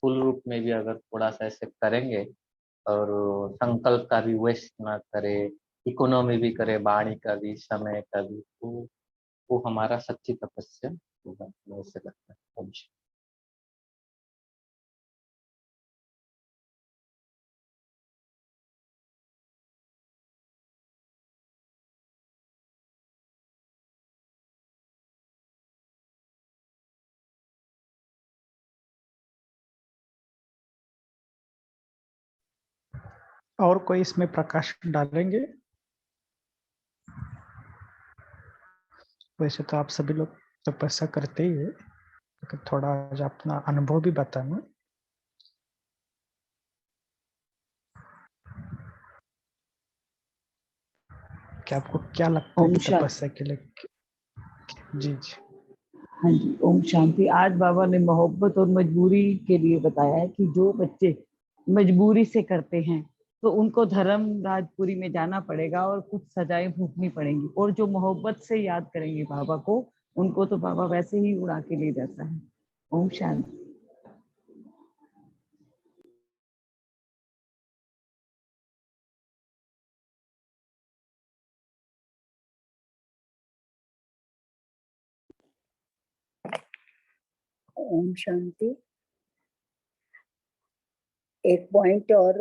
स्थूल रूप में भी अगर थोड़ा सा ऐसे करेंगे और संकल्प का भी वेस्ट ना करे, इकोनॉमी भी करे, वाणी का भी, समय का भी, तो वो हमारा सच्ची तपस्या होगा, मुझे ऐसे लगता है। और कोई इसमें प्रकाश डालेंगे? वैसे तो आप सभी लोग तपस्या करते ही है, लेकिन थोड़ा आज अपना अनुभव भी बताना। कि आपको क्या लगता है ओम कि शांति। तपस्या के लिए? जी जी। हाँ जी, ओम शांति। आज बाबा ने मोहब्बत और मजबूरी के लिए बताया है कि जो बच्चे मजबूरी से करते हैं तो उनको धर्म राजपुरी में जाना पड़ेगा और कुछ सजाएं भुगतनी पड़ेंगी, और जो मोहब्बत से याद करेंगे बाबा को, उनको तो बाबा वैसे ही उड़ा के ले जाता है। ओम शांति। ओम शांति। एक पॉइंट और,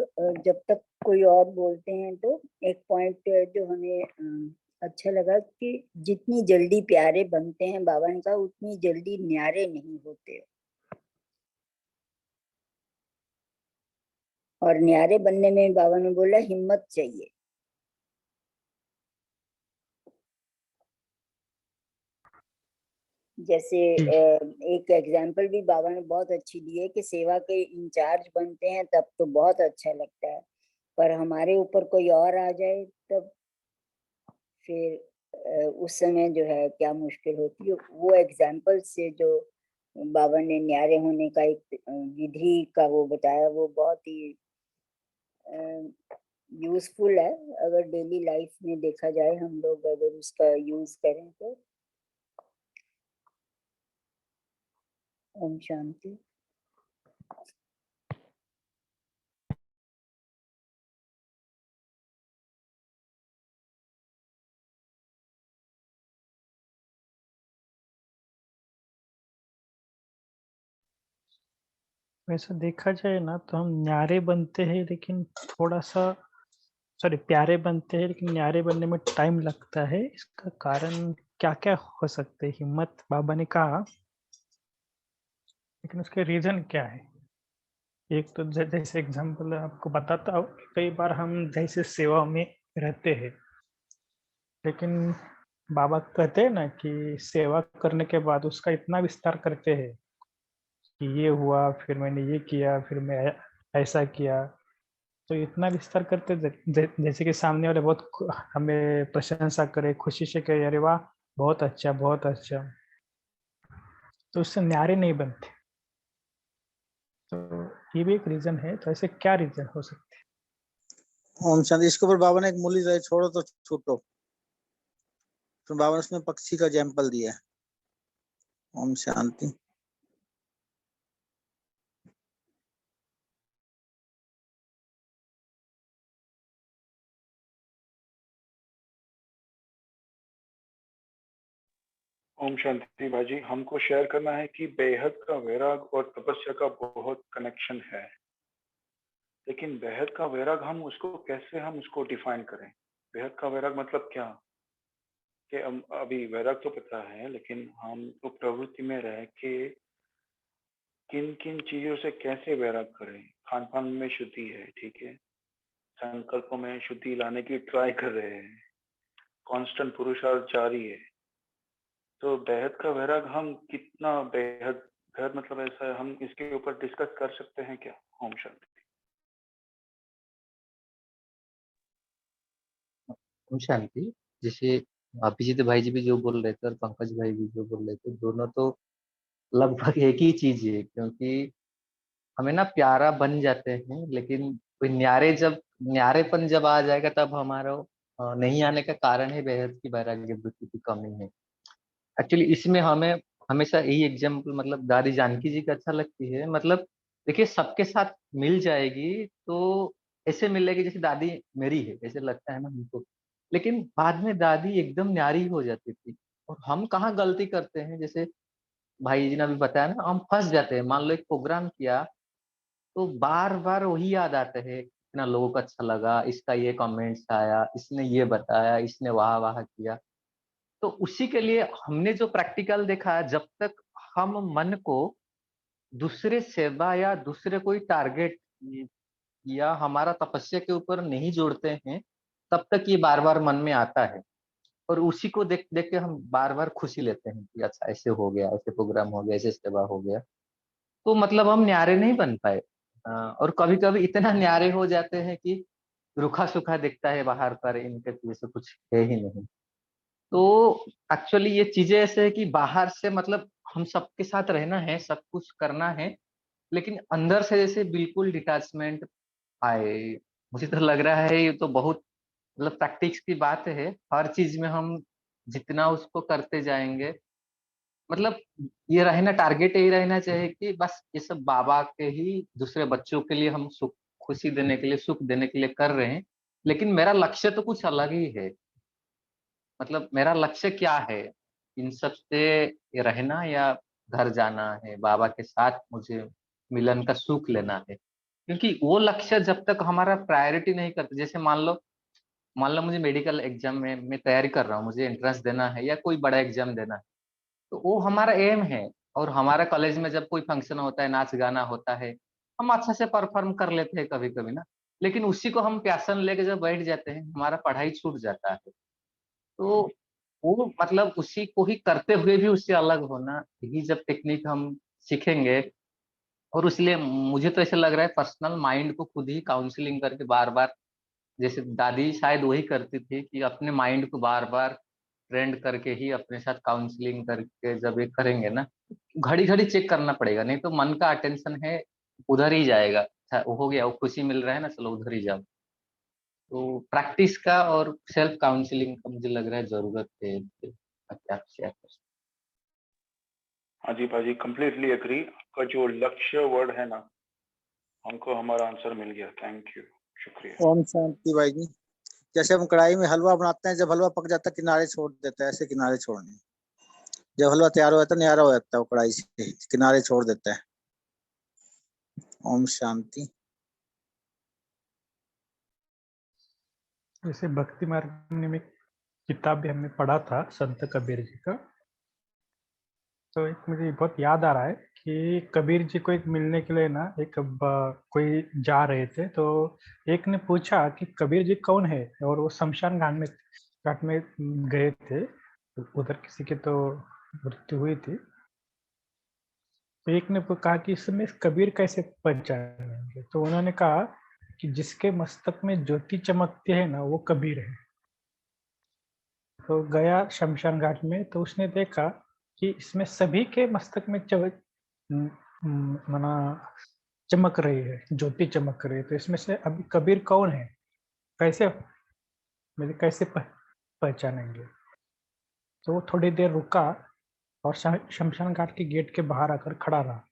जब तक कोई और बोलते हैं तो एक पॉइंट जो हमें अच्छा लगा कि जितनी जल्दी प्यारे बनते हैं, बाबा ने कहा उतनी जल्दी न्यारे नहीं होते, और न्यारे बनने में बाबा ने बोला हिम्मत चाहिए। जैसे एक एग्जाम्पल भी बाबा ने बहुत अच्छी दी है कि सेवा के इंचार्ज बनते हैं तब तो बहुत अच्छा लगता है, पर हमारे ऊपर कोई और आ जाए तब फिर उस समय जो है क्या मुश्किल होती है। वो एग्जाम्पल से जो बाबा ने न्यारे होने का एक विधि का वो बताया, वो बहुत ही यूजफुल है। अगर डेली लाइफ में देखा जाए, हम लोग अगर उसका यूज करें तो। ओम शांति। वैसे देखा जाए ना तो हम न्यारे बनते हैं, लेकिन थोड़ा सा प्यारे बनते हैं, लेकिन न्यारे बनने में टाइम लगता है। इसका कारण क्या क्या हो सकते हैं? हिम्मत बाबा ने कहा, लेकिन उसके रीजन क्या है? एक तो जैसे एग्जांपल आपको बताता हूँ, कई बार हम जैसे सेवा में रहते हैं, लेकिन बाबा कहते हैं ना कि सेवा करने के बाद उसका इतना विस्तार करते हैं कि ये हुआ, फिर मैंने ये किया, फिर मैं ऐसा किया। तो इतना विस्तार करते जैसे कि सामने वाले बहुत हमें प्रशंसा करे, खुशी से कहे, अरे वाह बहुत अच्छा बहुत अच्छा, तो उससे न्यारे नहीं बनते। तो ये भी एक रीजन है। तो ऐसे क्या रीजन हो सकते हैं? ओम शांति। इसके ऊपर बाबा ने एक मूली रहे, छोड़ो तो छूटो, तो बाबा ने उसमें पक्षी का एग्जाम्पल दिया। ओम शांति। ओम शांति बाजी। हमको शेयर करना है कि बेहद का वैराग और तपस्या का बहुत कनेक्शन है, लेकिन बेहद का वैराग हम उसको डिफाइन करें। बेहद का वैराग मतलब क्या? कि अभी वैराग तो पता है, लेकिन हम तो प्रवृत्ति में रह के किन किन चीजों से कैसे वैराग करें। खान पान में शुद्धि है, ठीक है, संकल्पों में शुद्धि लाने की ट्राई कर रहे हैं, कांस्टेंट पुरुषार्थ जारी है। तो बेहद का वैराग हम कितना बेहद घर मतलब ऐसा है, हम इसके ऊपर डिस्कस कर सकते हैं क्या? ओम शांति। ओम शांति। जैसे अभिजीत भाई जी भी जो बोल रहे थे और पंकज भाई भी जो बोल रहे थे, दोनों तो लगभग एक ही चीज है, क्योंकि हमें ना प्यारा बन जाते हैं, लेकिन कोई न्यारेपन जब आ जाएगा तब हमारा नहीं आने का कारण है बेहद की वैराग्य वृत्ति की कमी है। एक्चुअली इसमें हमें हमेशा यही एग्जाम्पल मतलब दादी जानकी जी का अच्छा लगती है। मतलब देखिए सबके साथ मिल जाएगी तो ऐसे मिलेगी जैसे दादी मेरी है, ऐसे लगता है ना हमको। लेकिन बाद में दादी एकदम न्यारी हो जाती थी। और हम कहाँ गलती करते हैं, जैसे भाई जी ने अभी बताया ना, हम फँस जाते हैं। मान लो एक प्रोग्राम किया, तो बार-बार वही याद आते हैं, इतना लोगों को अच्छा लगा, इसका ये कमेंट्स आया, इसने ये बताया, इसने वाह-वाह किया। तो उसी के लिए हमने जो प्रैक्टिकल देखा है, जब तक हम मन को दूसरे सेवा या दूसरे कोई टारगेट या हमारा तपस्या के ऊपर नहीं जोड़ते हैं, तब तक ये बार-बार मन में आता है। और उसी को देख-देख के हम बार-बार खुशी लेते हैं कि अच्छा ऐसे हो गया, ऐसे प्रोग्राम हो गया, ऐसे सेवा हो गया। तो मतलब हम न्यारे नहीं बन पाए। और कभी-कभी इतना न्यारे हो जाते हैं कि रूखा-सूखा दिखता है बाहर पर, इनके जैसे कुछ है ही नहीं। तो एक्चुअली ये चीज़ें ऐसे है कि बाहर से मतलब हम सबके साथ रहना है, सब कुछ करना है, लेकिन अंदर से जैसे बिल्कुल डिटैचमेंट आए। मुझे तो लग रहा है ये तो बहुत मतलब प्रैक्टिस की बात है। हर चीज़ में हम जितना उसको करते जाएँगे, मतलब ये रहना टारगेट यही रहना चाहिए कि बस ये सब बाबा के ही दूसरे बच्चों के लिए हम सुख खुशी देने के लिए, सुख देने के लिए कर रहे हैं। लेकिन मेरा लक्ष्य तो कुछ अलग ही है। मतलब मेरा लक्ष्य क्या है? इन सब से रहना या घर जाना है, बाबा के साथ मुझे मिलन का सुख लेना है। क्योंकि वो लक्ष्य जब तक हमारा प्रायोरिटी नहीं करते, जैसे मान लो मुझे मेडिकल एग्ज़ाम में मैं तैयारी कर रहा हूँ, मुझे एंट्रेंस देना है या कोई बड़ा एग्ज़ाम देना है, तो वो हमारा एम है। और हमारा कॉलेज में जब कोई फंक्शन होता है, नाच-गाना होता है, हम अच्छा से परफ़ॉर्म कर लेते हैं कभी-कभी ना। लेकिन उसी को हम पैशन लेके जब बैठ जाते हैं, हमारा पढ़ाई छूट जाता है। तो वो मतलब उसी को ही करते हुए भी उससे अलग होना, यही जब टेक्नीक हम सीखेंगे। और इसलिए मुझे तो ऐसा लग रहा है पर्सनल माइंड को खुद ही काउंसलिंग करके बार-बार, जैसे दादी शायद वही करती थी कि अपने माइंड को बार-बार ट्रेंड करके ही अपने साथ काउंसलिंग करके जब ये करेंगे ना, घड़ी-घड़ी चेक करना पड़ेगा, नहीं तो मन का अटेंशन है उधर ही जाएगा। अच्छा वो हो गया, वो खुशी मिल रहा है ना, चलो उधर ही जाओ। तो प्रैक्टिस का और सेल्फ काउंसलिंग का मुझे लग रहा है ज़रूरत है। ताकि आप शेयर कर सकें। हाँ जी भाजी, कंप्लीटली एग्री। आपका जो लक्ष्य वर्ड है ना, हमको हमारा आंसर मिल गया। थैंक यू, शुक्रिया। ओम शांति भाई जी। जैसे हम कढ़ाई में हलवा बनाते हैं, जब हलवा पक जाता है किनारे छोड़ देता है, ऐसे किनारे छोड़ने। जब हलवा तैयार हो जाता है, न्यारा हो जाता है, वो कढ़ाई से किनारे छोड़ देता है। ओम शांति। जैसे भक्ति मार्ग में किताब भी हमने पढ़ा था संत कबीर जी का, तो एक मुझे बहुत याद आ रहा है कि कबीर जी को एक मिलने के लिए ना एक कोई जा रहे थे, तो एक ने पूछा कि कबीर जी कौन है, और वो शमशान घाट में गए थे, तो उधर किसी की तो मृत्यु हुई थी। तो एक ने कहा कि इसमें कबीर कैसे पहचानेंगे, तो उन्होंने कहा कि जिसके मस्तक में ज्योति चमकती है ना, वो कबीर है। तो गया शमशान घाट में, तो उसने देखा कि इसमें सभी के मस्तक में मना चमक रही है, ज्योति चमक रही है, तो इसमें से अभी कबीर कौन है, कैसे कैसे पहचानेंगे। तो वो थोड़ी देर रुका और शमशान घाट के गेट के बाहर आकर खड़ा रहा।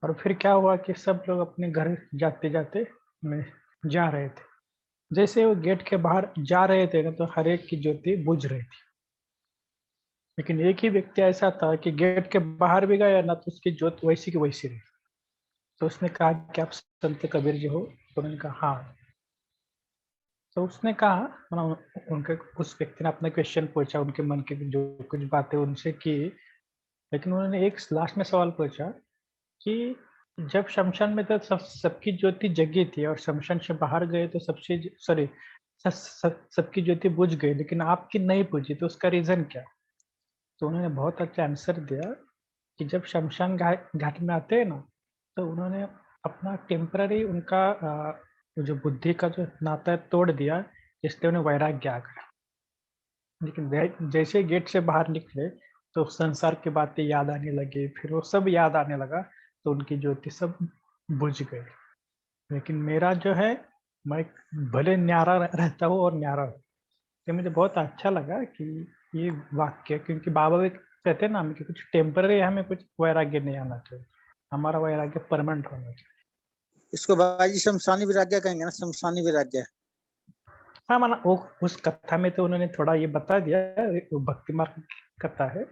और फिर क्या हुआ कि सब लोग अपने घर जाते जाते में जा रहे थे। जैसे वो गेट के बाहर जा रहे थे ना, तो हर एक की ज्योति बुझ रही थी। लेकिन एक ही व्यक्ति ऐसा था कि गेट के बाहर भी गया ना, तो उसकी ज्योत वैसी की वैसी रही। तो उसने कहा कि आप संत कबीर जी हो, तो उन्होंने कहा हाँ। तो उसने कहा, मतलब उनके उस व्यक्ति ने अपना क्वेश्चन पूछा, उनके मन की जो कुछ बातें उनसे की। लेकिन उन्होंने एक लास्ट में सवाल पूछा कि जब शमशान में तो सबकी ज्योति जगी थी, और शमशान से बाहर गए तो सबकी ज्योति बुझ गई, लेकिन आपकी नहीं बुझी, तो उसका रीजन क्या। तो उन्होंने बहुत अच्छा आंसर दिया कि जब शमशान घाट में आते हैं ना, तो उन्होंने अपना टेम्पररी उनका जो बुद्धि का जो नाता है तोड़ दिया, इसलिए उन्हें वैराग्य आ गया। लेकिन जैसे गेट से बाहर निकले, तो संसार की बातें याद आने लगी, फिर वो सब याद आने लगा, तो उनकी ज्योति सब बुझ गई। लेकिन मेरा जो है, मैं भले न्यारा रहता हूँ और न्यारा हूँ। ये मुझे बहुत अच्छा लगा कि ये वाक्य, क्योंकि बाबा भी कहते हैं ना हमें कि कुछ टेम्पररी हमें कुछ वैराग्य नहीं आना चाहिए। हमारा वैराग्य परमानेंट होना चाहिए। इसको भाई जी शमशानी वैराग्य कहेंगे ना, शमशानी वैराग्य। हाँ, माना वो उस कथा में तो उन्होंने थोड़ा ये बता दिया, वो भक्ति मार्ग की कथा है,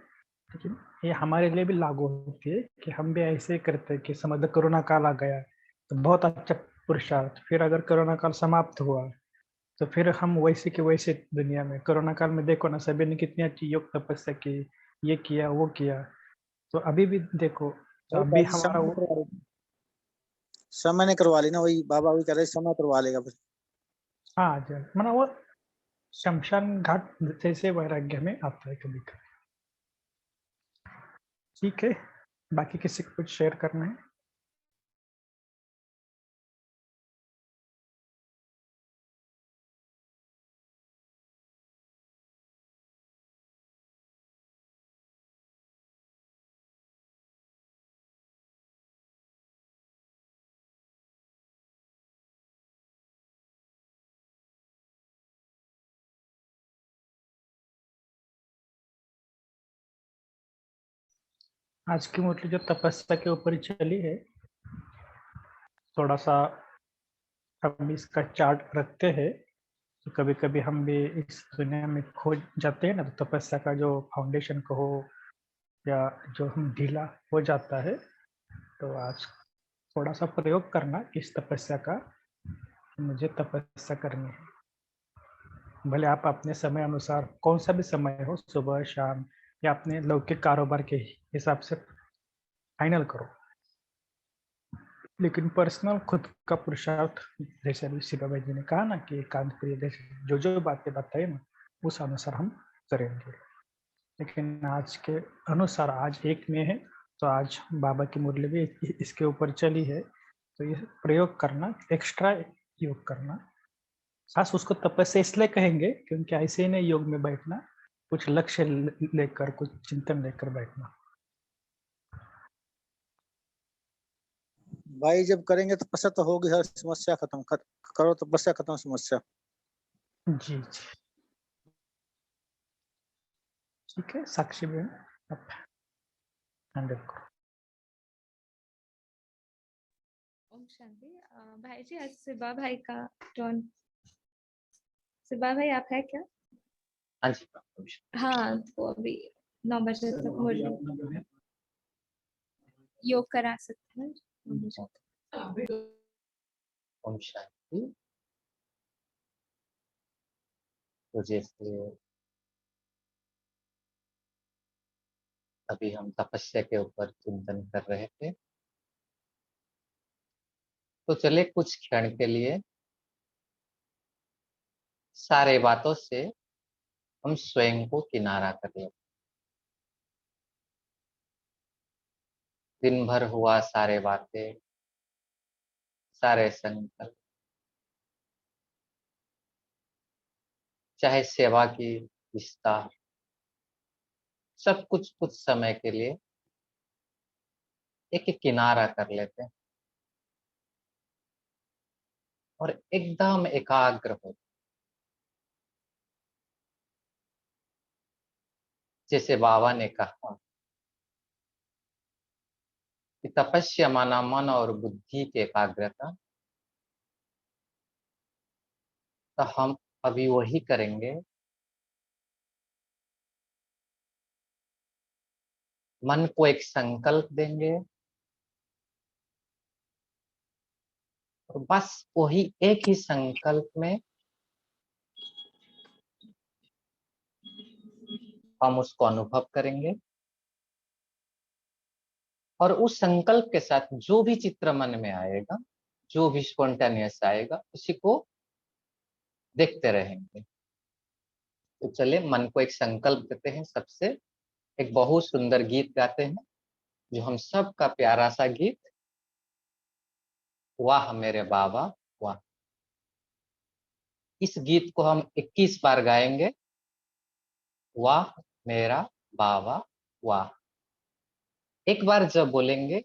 लेकिन ये हमारे लिए भी लागू होती है कि हम भी ऐसे ही करते हैं कि समझ लो कोरोना काल आ गया तो बहुत अच्छा पुरुषार्थ, फिर अगर कोरोना काल समाप्त हुआ तो फिर हम वैसे के वैसे दुनिया में। कोरोना काल में देखो ना, सभी ने कितनी अच्छी योग तपस्या की, ये किया वो किया, तो अभी भी देखो, तो अभी भाई जी हमारा वो समय ने करवा ली ना, वही बाबा वही कह रहे समय करवा लेगा फिर। हाँ जी, माना वो शमशान घाट जैसे वैराग्य में आता है कभी कभी। ठीक है, बाकी किसी को कुछ शेयर करना है? आज की मुरली जो तपस्या के ऊपर चली है, थोड़ा सा हम इसका चार्ट रखते हैं, तो कभी कभी हम भी इस दुनिया में खो जाते हैं ना, तो तपस्या का जो फाउंडेशन कहो या जो हम ढीला हो जाता है, तो आज थोड़ा सा प्रयोग करना इस तपस्या का, मुझे तपस्या करनी है। भले आप अपने समय अनुसार कौन सा भी समय हो, सुबह शाम या अपने लौकिक कारोबार के हिसाब से फाइनल करो, लेकिन पर्सनल खुद का पुरुषार्थ, जैसे अभी शिवा भाई जी ने कहा ना कि एकांत प्रिय, जैसे जो जो बातें बताई ना उस अनुसार हम करेंगे। लेकिन आज के अनुसार आज 1 मई है, तो आज बाबा की मुरली भी इसके ऊपर चली है, तो ये प्रयोग करना, एक्स्ट्रा योग करना, खास उसको तपस्या इसलिए कहेंगे क्योंकि ऐसे ही नहीं योग में बैठना, कुछ लक्ष्य लेकर, कुछ चिंतन लेकर बैठना। भाई जब करेंगे तपस्या तो होगी, हर समस्या खत्म करो तपस्या, खत्म समस्या। जी जी, ठीक है साक्षी बहन, आप हैंडल करो। ओम शांति। भाई जी, आज शिवा भाई का टर्न। शिवा भाई आप है क्या? हाँ जी। हाँ, तो अभी 9 बजे तक मुरली योग करा सकते हैं 9 बजे तक। ओम शांति। तो जैसे अभी हम तपस्या के ऊपर चिंतन कर रहे थे, तो चले कुछ क्षण के लिए सारे बातों से हम स्वयं को किनारा कर लें। दिन भर हुआ सारे बातें, सारे संकल्प, चाहे सेवा की विस्तार, सब कुछ कुछ समय के लिए एक किनारा कर लेते हैं और एकदम एकाग्र हो, जैसे बाबा ने कहा कि तपस्या माना मन और बुद्धि की एकाग्रता, तो हम अभी वही करेंगे। मन को एक संकल्प देंगे और बस वही एक ही संकल्प में हम उसको अनुभव करेंगे और उस संकल्प के साथ जो भी चित्र मन में आएगा, जो भी स्पॉन्टेनियस आएगा, उसी को देखते रहेंगे। तो चलिए मन को एक संकल्प देते हैं। सबसे एक बहुत सुंदर गीत गाते हैं, जो हम सब का प्यारा सा गीत, वाह मेरे बाबा वाह। इस गीत को हम 21 बार गाएंगे। वाह मेरा बाबा वाह। एक बार जब बोलेंगे,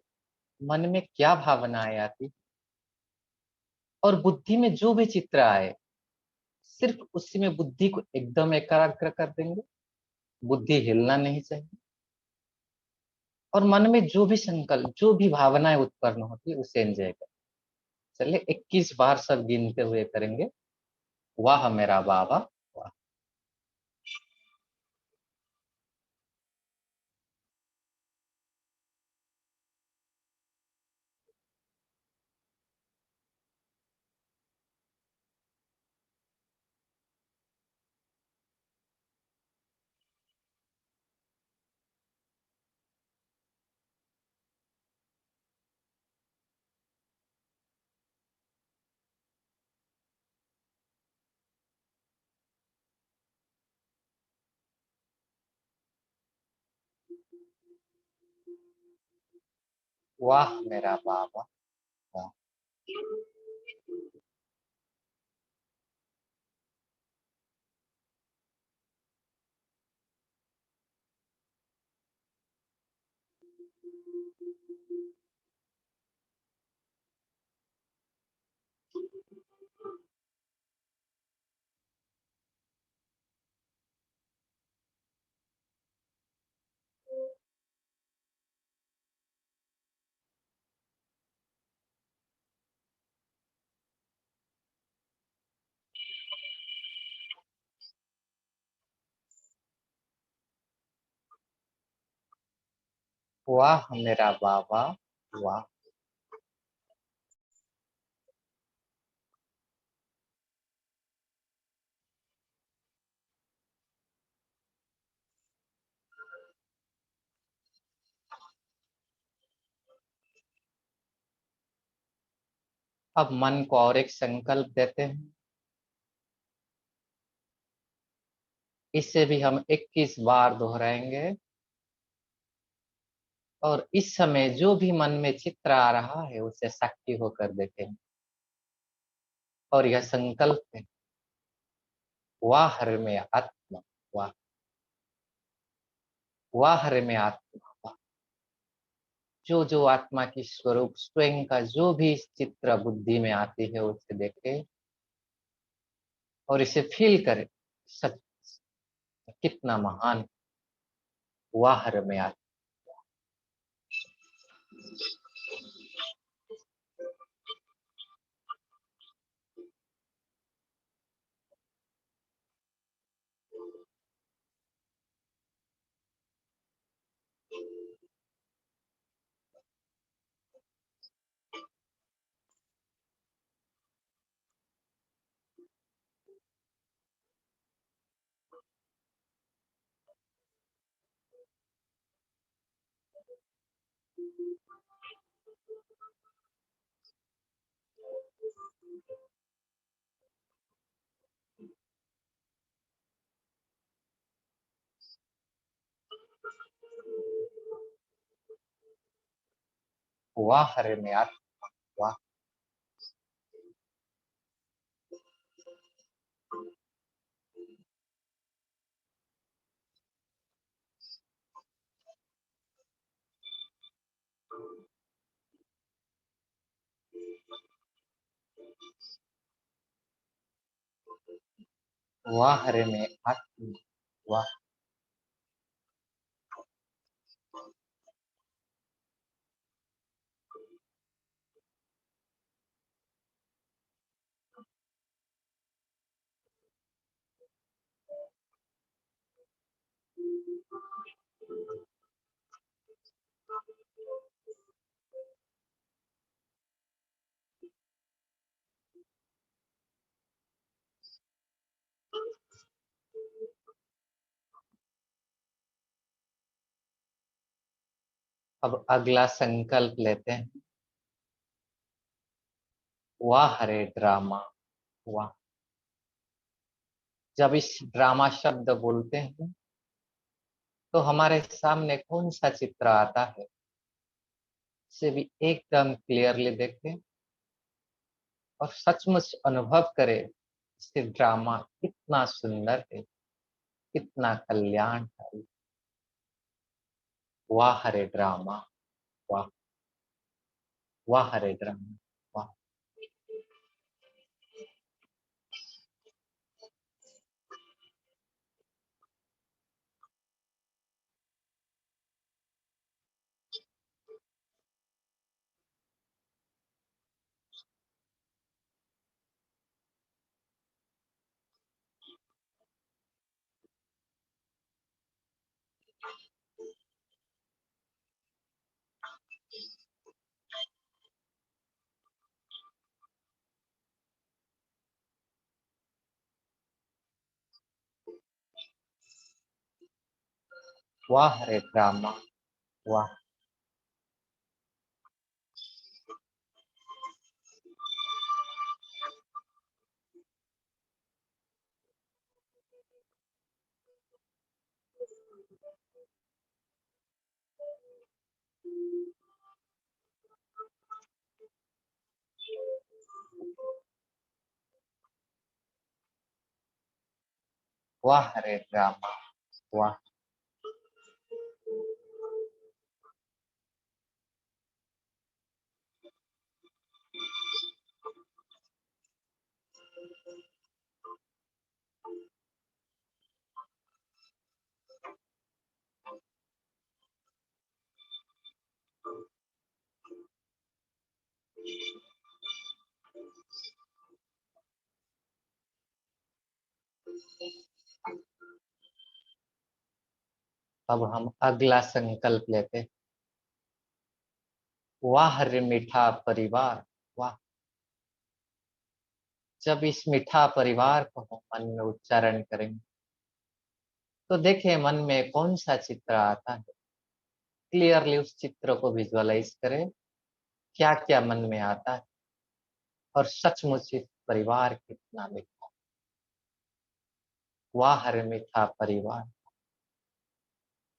मन में क्या भावनाएं आती और बुद्धि में जो भी चित्र आए, सिर्फ उसी में बुद्धि को एकदम एकाग्र कर देंगे। बुद्धि हिलना नहीं चाहिए। और मन में जो भी संकल्प, जो भी भावनाएं उत्पन्न होती है उसे एंजॉय करें। चलिए 21 बार सब गिनते हुए करेंगे। वाह मेरा बाबा, वाह। वाह मेरा बाबा, वाह। वाह मेरा बाबा, वाह। अब मन को और एक संकल्प देते हैं। इसे भी हम 21 बार दोहराएंगे। और इस समय जो भी मन में चित्र आ रहा है उसे साक्षी होकर देखें। और यह संकल्प है, वाह रे में आत्मा, वाह। वाह रे में आत्मा, वाह। जो जो आत्मा की स्वरूप स्वयं का जो भी चित्र बुद्धि में आती है उसे देखे और इसे फील करे। सच कितना महान, वाह रे में आत्मा। वाह रे में आत्मा, वाह। वाह रे में आत्मा, वाह। अब अगला संकल्प लेते हैं। वाह रे ड्रामा, वाह। जब इस ड्रामा शब्द बोलते हैं तो हमारे सामने कौन सा चित्र आता है, इसे भी एकदम क्लियरली देखें और सचमुच अनुभव करें इसके ड्रामा कितना सुंदर है, कितना कल्याणकारी। वाह रे ड्रामा, वाह। वाह रे ड्रामा, वाह। वाह हरे रामा, वाह। वाह हरे रामा, वाह। अब हम अगला संकल्प लेते। वाह रे मीठा परिवार, वाह। जब इस मीठा परिवार को हम मन में उच्चारण करेंगे तो देखिए मन में कौन सा चित्र आता है। क्लियरली उस चित्र को विजुअलाइज करें, क्या क्या मन में आता है और सचमुच इस परिवार कितना मीठा। वाह रे मीठा परिवार।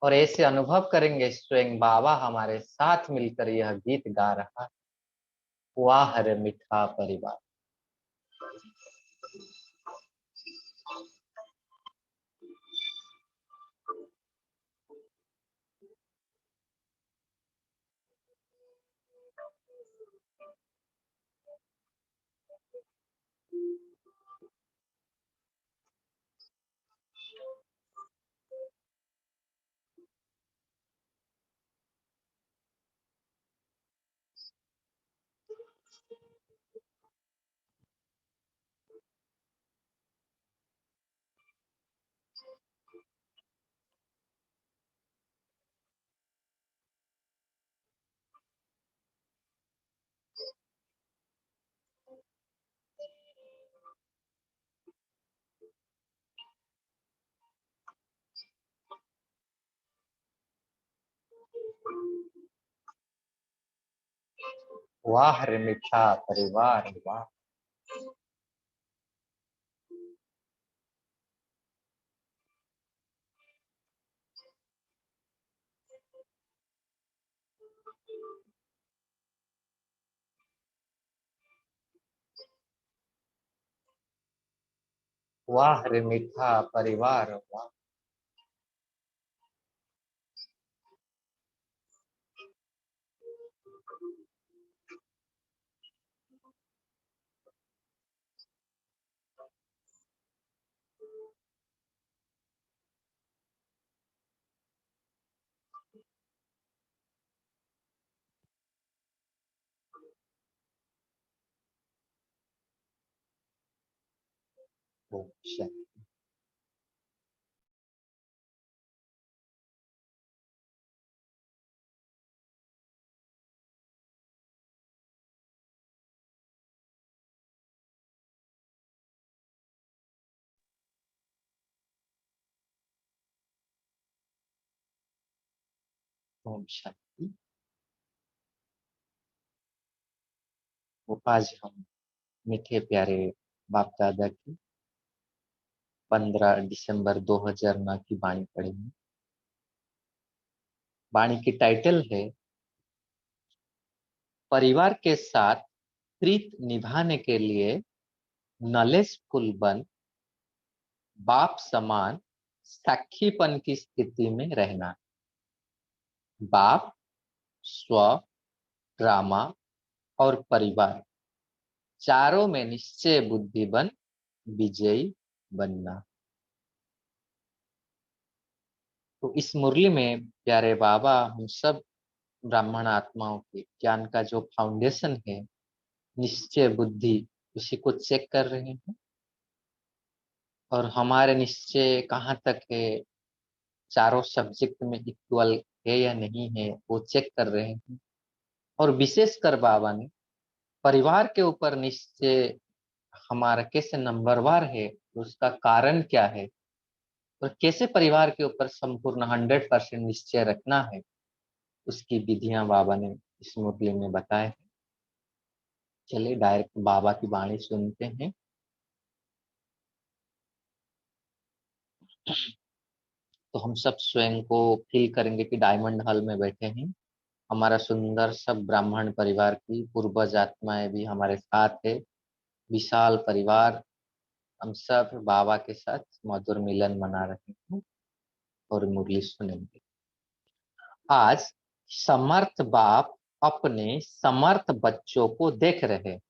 और ऐसे अनुभव करेंगे स्वयं बाबा हमारे साथ मिलकर यह गीत गा रहा है। वाह रे मीठा परिवार। वाह रे मीठा परिवार, वाह। वाह रे मीठा परिवार, वाह। ओम शांति। ओम शांति। वो आज हम मीठे प्यारे बाप दादा की 15 दिसंबर 2009 की वाणी पढ़ेंगे। वाणी की टाइटल है परिवार के साथ प्रीत निभाने के लिए नॉलेजफुल बन बाप समान साक्षीपन की स्थिति में रहना। बाप, स्व, ड्रामा और परिवार चारों में निश्चय बुद्धि बन विजयी बनना। तो इस मुरली में प्यारे बाबा हम सब ब्राह्मण आत्माओं के ज्ञान का जो फाउंडेशन है निश्चय बुद्धि, उसी को चेक कर रहे हैं। और हमारे निश्चय कहाँ तक है, चारों सब्जेक्ट में इक्वल है या नहीं है, वो चेक कर रहे हैं। और विशेषकर बाबा ने परिवार के ऊपर निश्चय हमारा कैसे नंबरवार है, उसका कारण क्या है, और कैसे परिवार के ऊपर संपूर्ण 100% निश्चय रखना है, उसकी विधियां बाबा ने इस मुरली में बताए हैं। चलिए डायरेक्ट बाबा की वाणी सुनते हैं। तो हम सब स्वयं को फील करेंगे कि डायमंड हॉल में बैठे हैं। हमारा सुंदर सब ब्राह्मण परिवार की पूर्वज आत्माएं भी हमारे साथ है। विशाल परिवार, हम सब बाबा के साथ मधुर मिलन मना रहे हैं और मुरली सुनेंगे। आज समर्थ बाप अपने समर्थ बच्चों को देख रहे हैं,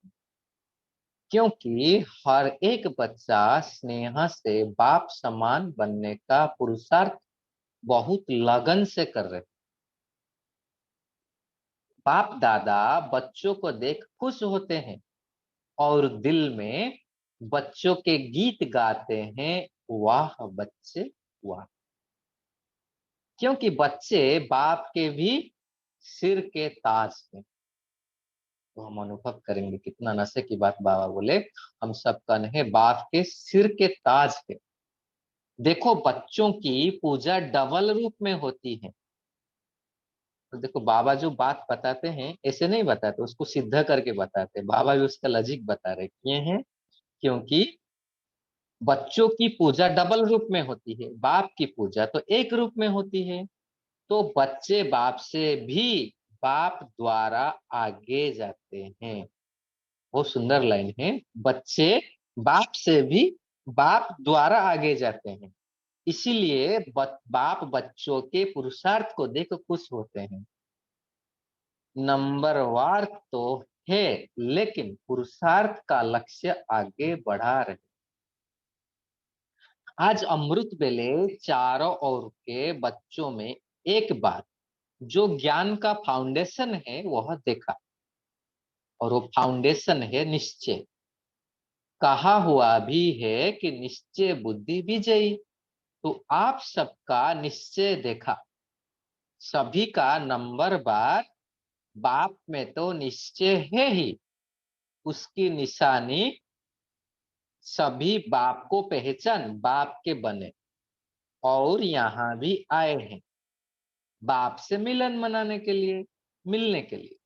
क्योंकि हर एक बच्चा स्नेह से बाप समान बनने का पुरुषार्थ बहुत लगन से कर रहे हैं। बाप दादा बच्चों को देख खुश होते हैं और दिल में बच्चों के गीत गाते हैं, वाह बच्चे वाह। क्योंकि बच्चे बाप के भी सिर के ताज हैं। तो हम अनुभव करेंगे कितना नशे की बात बाबा बोले, हम सब कन्हे बाप के सिर के ताज है। देखो बच्चों की पूजा डबल रूप में होती है। तो देखो बाबा जो बात बताते हैं ऐसे नहीं बताते, उसको सिद्ध करके बताते। बाबा भी उसका लॉजिक बता रहे किए हैं, क्योंकि बच्चों की पूजा डबल रूप में होती है, बाप की पूजा तो एक रूप में होती है। तो बच्चे बाप से भी बाप द्वारा आगे जाते हैं। बहुत सुंदर लाइन है, बच्चे बाप से भी बाप द्वारा आगे जाते हैं। इसीलिए बाप बच्चों के पुरुषार्थ को देख खुश होते हैं। नंबरवार तो है, लेकिन पुरुषार्थ का लक्ष्य आगे बढ़ा रहे। आज अमृत बेले चारों ओर के बच्चों में एक बात जो ज्ञान का फाउंडेशन है वह देखा, और वो फाउंडेशन है निश्चय। कहा हुआ भी है कि निश्चय बुद्धि विजयी। तो आप सबका निश्चय देखा, सभी का नंबर बार बाप में तो निश्चय है ही, उसकी निशानी सभी बाप को पहचान बाप के बने और यहाँ भी आए हैं बाप से मिलन मनाने के लिए, मिलने के लिए।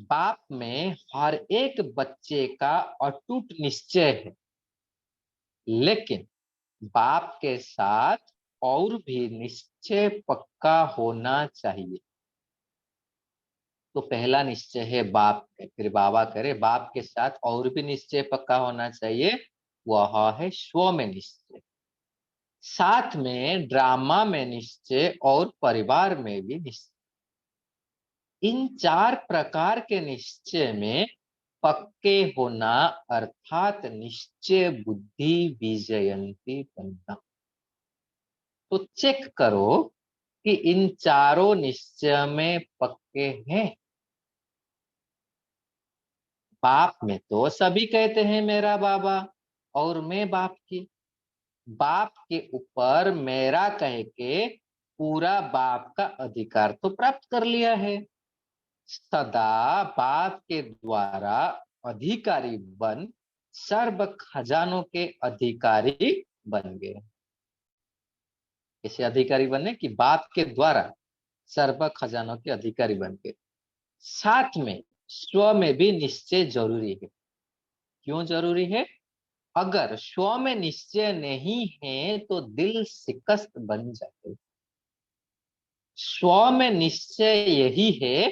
बाप में हर एक बच्चे का अटूट निश्चय है, लेकिन बाप के साथ और भी निश्चय पक्का होना चाहिए। तो पहला निश्चय है बाप है, फिर बाबा करे बाप के साथ और भी निश्चय पक्का होना चाहिए, वह है स्व में निश्चय, साथ में ड्रामा में निश्चय और परिवार में भी निश्चय। इन चार प्रकार के निश्चय में पक्के होना अर्थात निश्चय बुद्धि विजयंती बनना। तो चेक करो कि इन चारों निश्चय में पक्के हैं। बाप में तो सभी कहते हैं मेरा बाबा और मैं बाप की। बाप के ऊपर मेरा कह के पूरा बाप का अधिकार तो प्राप्त कर लिया है। सदा बाप के द्वारा अधिकारी बन सर्व खजानों के अधिकारी बन गए। कैसे अधिकारी बने कि बाप के द्वारा सर्व खजानों के अधिकारी बन गए। साथ में स्व में भी निश्चय जरूरी है। क्यों जरूरी है? अगर स्व में निश्चय नहीं है तो दिल शिकस्त बन जाते। स्व में निश्चय यही है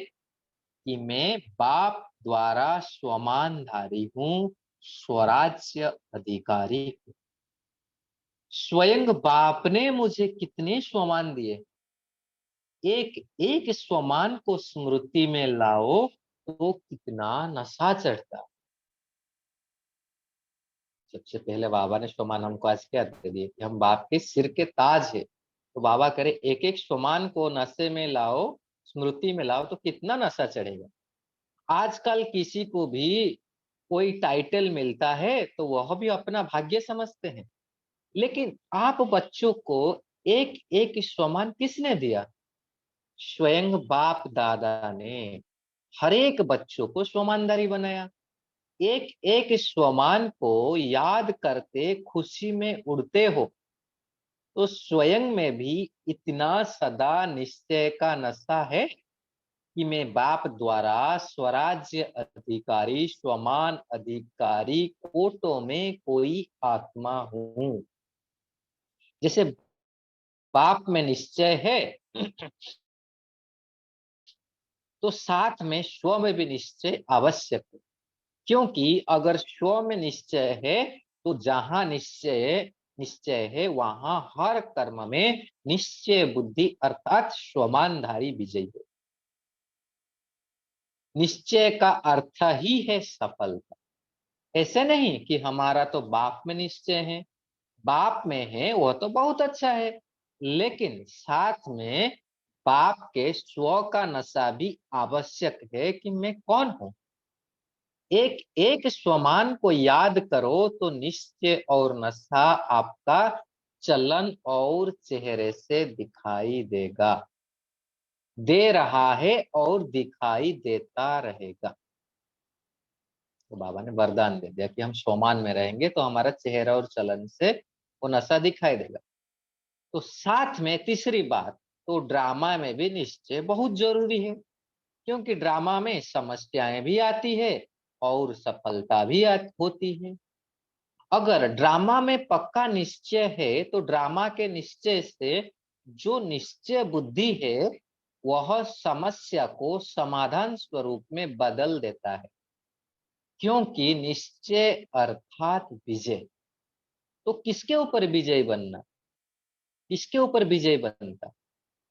कि मैं बाप द्वारा स्वमानधारी हूं, स्वराज्य अधिकारी हूं। स्वयं बाप ने मुझे कितने स्वमान दिए, एक एक स्वमान को स्मृति में लाओ तो कितना नशा चढ़ता। सबसे पहले बाबा ने स्वमान हमको आज क्या दे दिए कि हम बाप के सिर के ताज है। तो बाबा करे एक एक स्वमान को नशे में लाओ, स्मृति में लाओ तो कितना नशा चढ़ेगा। आजकल किसी को भी कोई टाइटल मिलता है तो वह भी अपना भाग्य समझते हैं, लेकिन आप बच्चों को एक एक स्वमान किसने दिया? स्वयं बाप दादा ने हर एक बच्चों को स्वमानदारी बनाया। एक एक स्वमान को याद करते खुशी में उड़ते हो। तो स्वयं में भी इतना सदा निश्चय का नशा है कि मैं बाप द्वारा स्वराज्य अधिकारी, स्वमान अधिकारी कोटों में कोई आत्मा हूँ। जैसे बाप में निश्चय है तो साथ में स्व में भी निश्चय आवश्यक है, क्योंकि अगर स्व में निश्चय है तो जहां निश्चय निश्चय है वहां हर कर्म में निश्चय बुद्धि अर्थात स्वमानधारी विजयी है। निश्चय का अर्थ ही है सफलता। ऐसे नहीं कि हमारा तो बाप में निश्चय है, बाप में है वह तो बहुत अच्छा है, लेकिन साथ में बाप के स्व का नशा भी आवश्यक है कि मैं कौन हूं। एक एक स्वमान को याद करो तो निश्चय और नशा आपका चलन और चेहरे से दिखाई देगा, दे रहा है और दिखाई देता रहेगा। तो बाबा ने वरदान दे दिया कि हम स्वमान में रहेंगे तो हमारा चेहरा और चलन से वो नशा दिखाई देगा। तो साथ में तीसरी बात, तो ड्रामा में भी निश्चय बहुत जरूरी है, क्योंकि ड्रामा में समस्याएं भी आती है और सफलता भी होती है। अगर ड्रामा में पक्का निश्चय है तो ड्रामा के निश्चय से जो निश्चय बुद्धि है वह समस्या को समाधान स्वरूप में बदल देता है, क्योंकि निश्चय अर्थात विजय। तो किसके ऊपर विजय बनना, किसके ऊपर विजय बनता?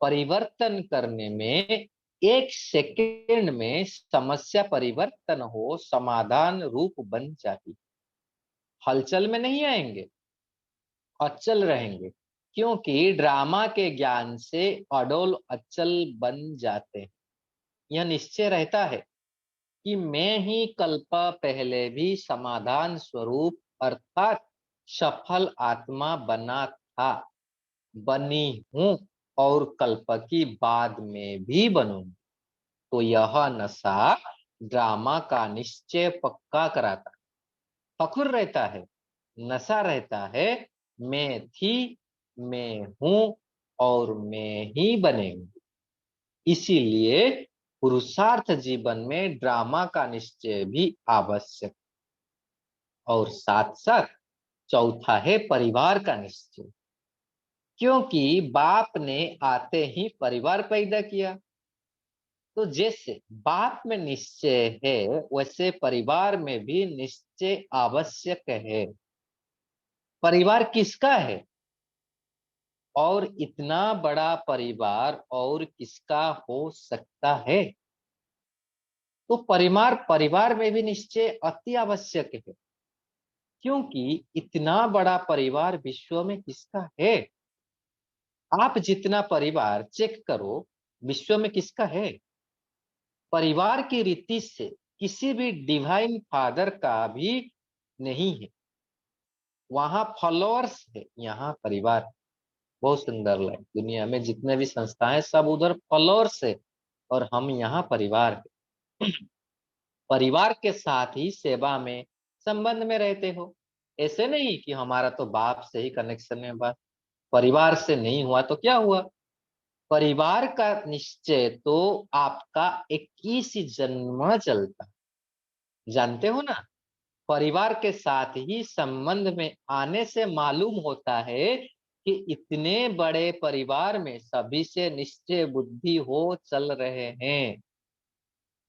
परिवर्तन करने में एक सेकंड में समस्या परिवर्तन हो, समाधान रूप बन जाती, हलचल में नहीं आएंगे, अचल रहेंगे, क्योंकि ड्रामा के ज्ञान से अडोल अचल बन जाते हैं। यह निश्चय रहता है कि मैं ही कल्प पहले भी समाधान स्वरूप अर्थात सफल आत्मा बना था, बनी हूं और कल्प की बाद में भी बनूंगी। तो यह नशा ड्रामा का निश्चय पक्का कराता, फखुर रहता है, नशा रहता है, मैं थी, मैं हूं और मैं ही बनेंगी। इसीलिए पुरुषार्थ जीवन में ड्रामा का निश्चय भी आवश्यक। और साथ साथ चौथा है परिवार का निश्चय, क्योंकि बाप ने आते ही परिवार पैदा किया। तो जैसे बाप में निश्चय है वैसे परिवार में भी निश्चय आवश्यक है। परिवार किसका है और इतना बड़ा परिवार और किसका हो सकता है? तो परिवार में भी निश्चय अति आवश्यक है, क्योंकि इतना बड़ा परिवार विश्व में किसका है? आप जितना परिवार चेक करो, विश्व में किसका है? परिवार की रीति से किसी भी डिवाइन फादर का भी नहीं है, वहां फॉलोअर्स है, यहाँ परिवार। बहुत सुंदर लाइन, दुनिया में जितने भी संस्थाएं सब उधर फॉलोअर्स है और हम यहाँ परिवार है। परिवार के साथ ही सेवा में संबंध में रहते हो। ऐसे नहीं कि हमारा तो बाप से ही कनेक्शन है, बात परिवार से नहीं हुआ तो क्या हुआ? परिवार का निश्चय तो आपका 21 जन्म चलता, जानते हो ना। परिवार के साथ ही संबंध में आने से मालूम होता है कि इतने बड़े परिवार में सभी से निश्चय बुद्धि हो चल रहे हैं।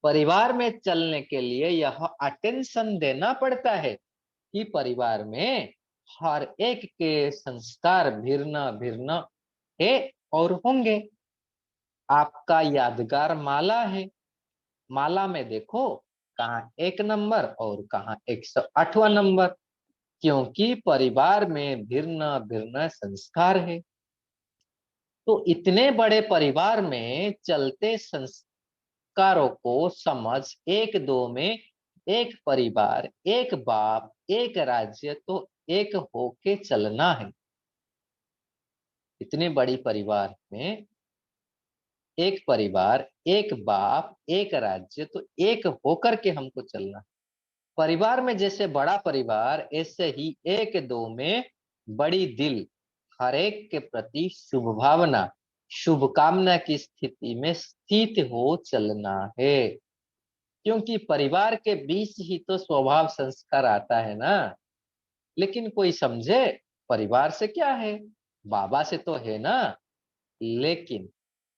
परिवार में चलने के लिए यह अटेंशन देना पड़ता है कि परिवार में हर एक के संस्कार भिन्न भिन्न है और होंगे। आपका यादगार माला है, माला में देखो कहाँ 1 नंबर और कहाँ 108वां नंबर, क्योंकि परिवार में भिन्न भिन्न संस्कार है। तो इतने बड़े परिवार में चलते संस्कारों को समझ 1-2 में एक परिवार, एक बाप, एक राज्य, तो एक होके चलना है। इतने बड़ी परिवार में एक परिवार, एक बाप, एक राज्य, तो एक होकर के हमको चलना। परिवार में जैसे बड़ा परिवार, ऐसे ही 1-2 में बड़ी दिल, हर एक के प्रति शुभ भावना, शुभकामना की स्थिति में स्थित हो चलना है। क्योंकि परिवार के बीच ही तो स्वभाव संस्कार आता है ना। लेकिन कोई समझे परिवार से क्या है, बाबा से तो है ना। लेकिन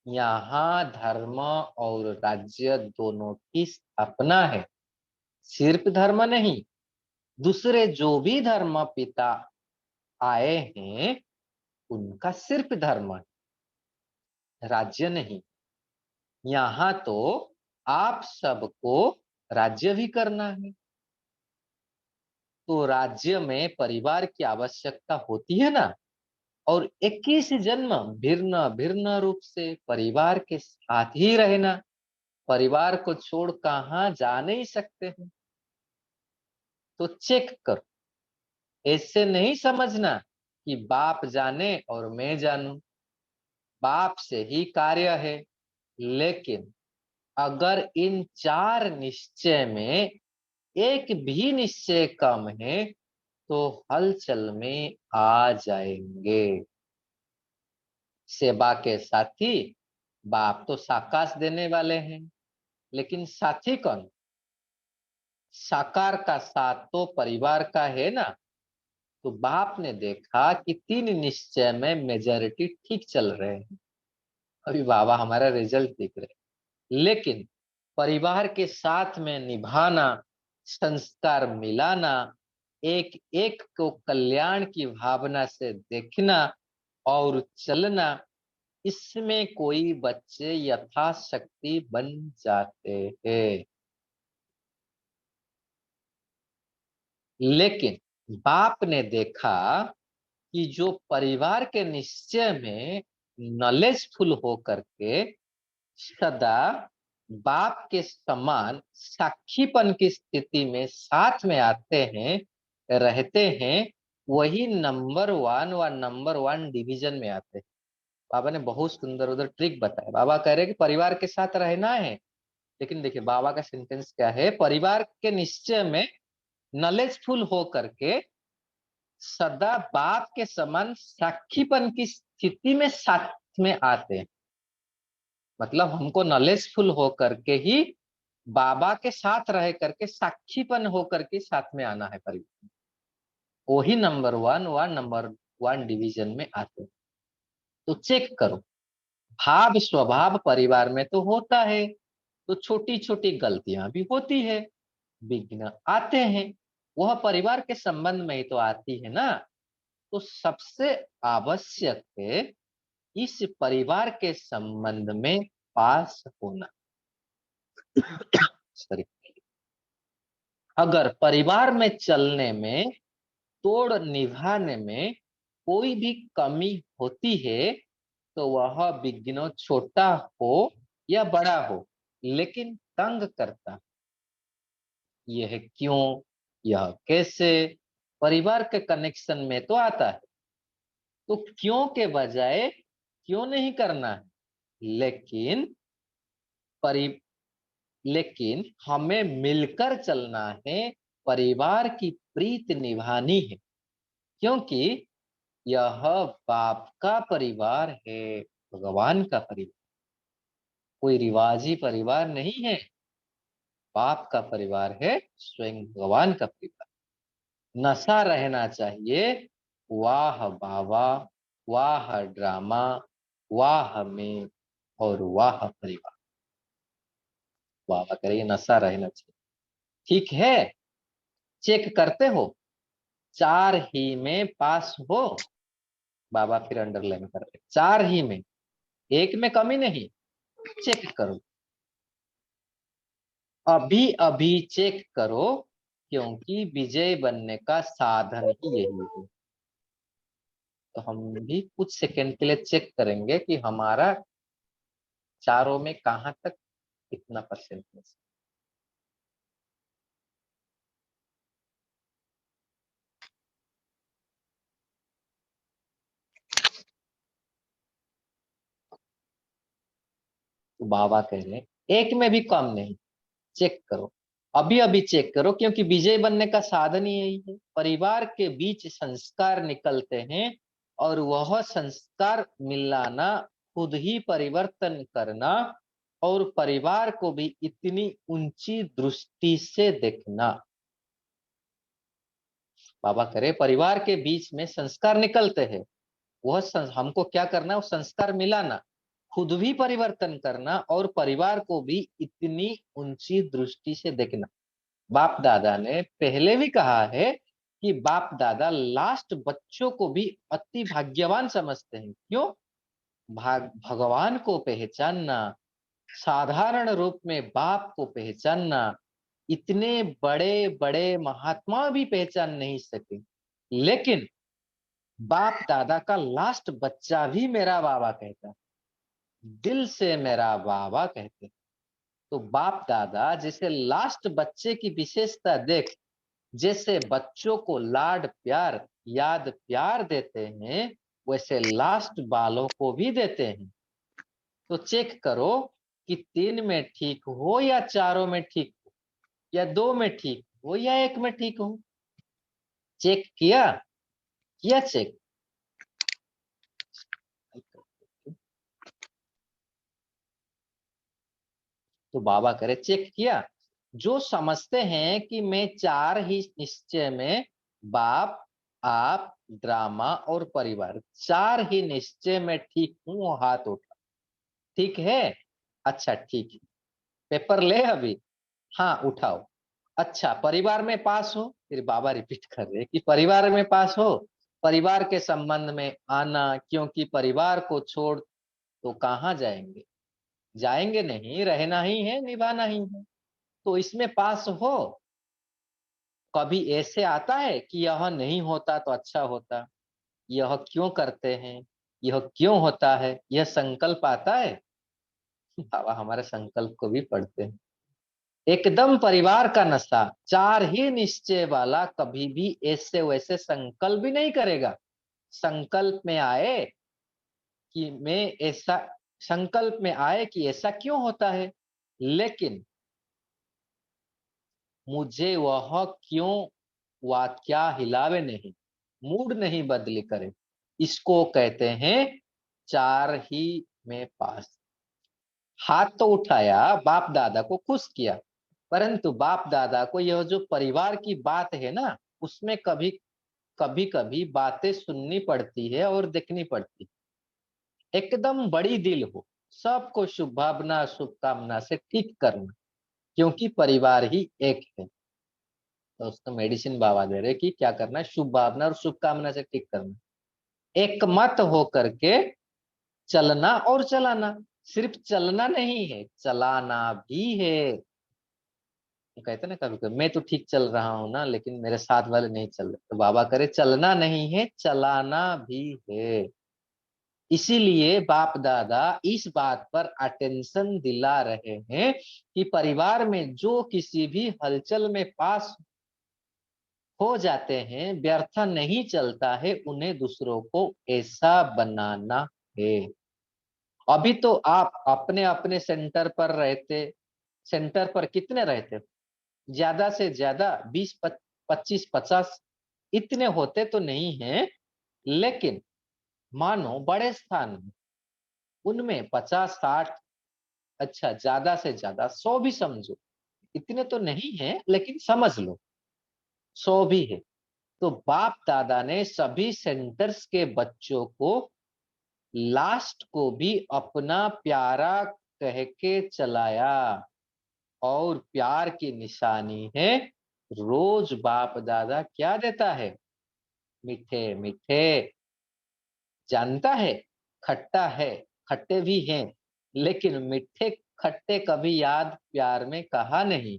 यहाँ धर्म और राज्य दोनों की स्थापना है, सिर्फ धर्म नहीं, दूसरे जो भी धर्म पिता आए हैं उनका सिर्फ धर्म है, राज्य नहीं। यहाँ तो आप सबको राज्य भी करना है, तो राज्य में परिवार की आवश्यकता होती है ना। और 21 जन्म भिन्न भिन्न रूप से परिवार के साथ ही रहना, परिवार को छोड़ कहाँ जा नहीं सकते हैं। तो चेक करो, ऐसे नहीं समझना कि बाप जाने और मैं जानूं, बाप से ही कार्य है। लेकिन अगर इन 4 निश्चय में एक भी निश्चय कम है तो हलचल में आ जाएंगे। सेवा के साथी बाप तो साकाश देने वाले हैं, लेकिन साथी कौन? साकार का साथ तो परिवार का है ना। तो बाप ने देखा कि 3 निश्चय में मेजॉरिटी ठीक चल रहे हैं, अभी बाबा हमारा रिजल्ट दिख रहे हैं। लेकिन परिवार के साथ में निभाना, संस्कार मिलाना, एक एक को कल्याण की भावना से देखना और चलना, इसमें कोई बच्चे यथाशक्ति बन जाते हैं। लेकिन बाप ने देखा कि जो परिवार के निश्चय में नॉलेजफुल हो करके सदा बाप के समान साक्षीपन की स्थिति में साथ में आते हैं, रहते हैं, वही नंबर 1 व नंबर 1 डिवीजन में आते हैं। बाबा ने बहुत सुंदर उधर ट्रिक बताया। बाबा कह रहे हैं कि परिवार के साथ रहना है, लेकिन देखिए बाबा का सेंटेंस क्या है, परिवार के निश्चय में नॉलेजफुल हो करके सदा बाप के समान साक्षीपन की स्थिति में साथ में आते हैं। मतलब हमको नॉलेजफुल हो करके ही बाबा के साथ रह करके साक्षीपन हो करके साथ में आना है परिवार, वही नंबर 1 व नंबर 1 डिवीजन में आते हैं। तो चेक करो, भाव स्वभाव परिवार में तो होता है, तो छोटी छोटी गलतियां भी होती है, विघ्न आते हैं, वह परिवार के संबंध में ही तो आती है ना। तो सबसे आवश्यक है इस परिवार के संबंध में पास होना। सॉरी, अगर परिवार में चलने में, तोड़ निभाने में कोई भी कमी होती है तो वह विघ्न छोटा हो या बड़ा हो, लेकिन तंग करता। यह क्यों, यह कैसे, परिवार के कनेक्शन में तो आता है। तो क्यों के बजाय क्यों नहीं करना है, लेकिन लेकिन हमें मिलकर चलना है, परिवार की प्रीत निभानी है। क्योंकि यह बाप का परिवार है, भगवान का परिवार, कोई रिवाजी परिवार नहीं है। बाप का परिवार है, स्वयं भगवान का परिवार। नशा रहना चाहिए, वाह बाबा, वाह ड्रामा, वाह में और वाह परिवार। बाबा करिए नशा रहना चाहिए। ठीक है, चेक करते हो, 4 ही में पास हो। बाबा फिर अंडरलाइन कर रहे, 4 ही में, एक में कमी नहीं। चेक करो, अभी अभी चेक करो, क्योंकि विजय बनने का साधन ही यही है। तो हम भी कुछ सेकंड के लिए चेक करेंगे कि हमारा चारों में कहां तक कितना परसेंटेज। तो बाबा कह रहे हैं एक में भी कम नहीं। चेक करो, अभी अभी चेक करो, क्योंकि विजय बनने का साधन ही यही है। परिवार के बीच संस्कार निकलते हैं, और वह संस्कार मिलाना, खुद ही परिवर्तन करना और परिवार को भी इतनी ऊंची दृष्टि से देखना। बाबा करे परिवार के बीच में संस्कार निकलते हैं, हमको क्या करना है, वो संस्कार मिलाना, खुद भी परिवर्तन करना और परिवार को भी इतनी ऊंची दृष्टि से देखना। बाप दादा ने पहले भी कहा है कि बाप दादा लास्ट बच्चों को भी अति भाग्यवान समझते हैं। क्यों? भगवान को पहचानना, साधारण रूप में बाप को पहचानना, इतने बड़े बड़े महात्मा भी पहचान नहीं सके, लेकिन बाप दादा का लास्ट बच्चा भी मेरा बाबा कहता, दिल से मेरा बाबा कहते। तो बाप दादा जैसे लास्ट बच्चे की विशेषता देख, जैसे बच्चों को लाड प्यार याद प्यार देते हैं, वैसे लास्ट बालों को भी देते हैं। तो चेक करो कि 3 में ठीक हो या 4 में ठीक हो या 2 में ठीक हो या 1 में ठीक हो। चेक किया चेक। तो बाबा करे चेक किया। जो समझते हैं कि मैं 4 ही निश्चय में, बाप, आप, ड्रामा और परिवार, 4 ही निश्चय में ठीक हूं, वो हाथ उठा। ठीक है? अच्छा ठीक है। पेपर ले अभी। हाँ उठाओ। अच्छा परिवार में पास हो। फिर बाबा रिपीट कर रहे कि परिवार में पास हो, परिवार के संबंध में आना, क्योंकि परिवार को छोड़ तो कहाँ जाएंगे, जाएंगे नहीं, रहना ही है, निभाना ही है। तो इसमें पास हो। कभी ऐसे आता है कि यह नहीं होता तो अच्छा होता, यह क्यों करते हैं, यह क्यों होता है, यह संकल्प आता है? बाबा हमारे संकल्प को भी पढ़ते हैं। एकदम परिवार का नशा, 4 ही निश्चय वाला कभी भी ऐसे वैसे संकल्प भी नहीं करेगा। संकल्प में आए कि मैं ऐसा, संकल्प में आए कि ऐसा क्यों होता है, लेकिन मुझे वह क्यों वाक्या हिलावे नहीं, मूड नहीं बदली करे, इसको कहते हैं 4 ही में पास। हाथ तो उठाया, बाप दादा को खुश किया, परंतु बाप दादा को यह जो परिवार की बात है ना, उसमें कभी कभी बातें सुननी पड़ती है और देखनी पड़ती है। एकदम बड़ी दिल हो, सबको शुभ भावना शुभकामना से ठीक करना, क्योंकि परिवार ही एक है। तो उसको मेडिसिन बाबा दे रहे कि क्या करना है, शुभ भावना और शुभकामना से ठीक करना, एक मत हो करके चलना और चलाना। सिर्फ चलना नहीं है, चलाना भी है। कहते ना कभी कभी मैं तो ठीक चल रहा हूं ना, लेकिन मेरे साथ वाले नहीं चल रहे। तो बाबा करे चलना नहीं है, चलाना भी है। इसीलिए बाप दादा इस बात पर अटेंशन दिला रहे हैं कि परिवार में जो किसी भी हलचल में पास हो जाते हैं, व्यर्थ नहीं चलता है, उन्हें दूसरों को ऐसा बनाना है। अभी तो आप अपने अपने सेंटर पर रहते, सेंटर पर कितने रहते, ज्यादा से ज्यादा 20 25 50 इतने होते तो नहीं है, लेकिन मानो बड़े स्थान में उनमें 50 60, अच्छा ज्यादा से ज्यादा 100 भी समझो, इतने तो नहीं है लेकिन समझ लो 100 भी है। तो बाप दादा ने सभी सेंटर्स के बच्चों को लास्ट को भी अपना प्यारा कह के चलाया, और प्यार की निशानी है रोज बाप दादा क्या देता है, मीठे मीठे, जानता है खट्टा है, खट्टे भी हैं, लेकिन मीठे खट्टे कभी याद प्यार में कहा नहीं।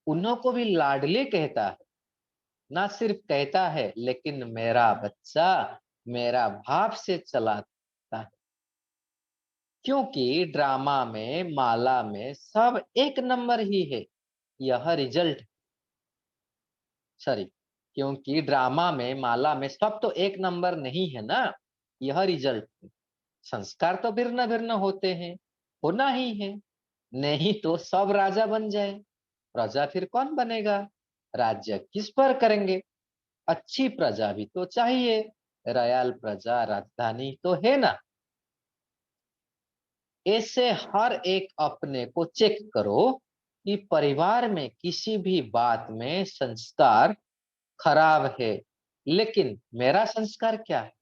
उन्हों को भी लाडले कहता है, ना सिर्फ कहता है लेकिन मेरा बच्चा मेरा भाव से चलाता है। क्योंकि ड्रामा में माला में सब एक नंबर ही है, यह रिजल्ट, सॉरी, क्योंकि ड्रामा में माला में सब तो एक नंबर नहीं है ना, यह रिजल्ट है। संस्कार तो भिन्न भिन्न होते हैं, होना ही है, नहीं तो सब राजा बन जाए, प्रजा फिर कौन बनेगा, राज्य किस पर करेंगे, अच्छी प्रजा भी तो चाहिए, रयाल प्रजा राजधानी तो है ना। ऐसे हर एक अपने को चेक करो कि परिवार में किसी भी बात में संस्कार खराब है, लेकिन मेरा संस्कार क्या है।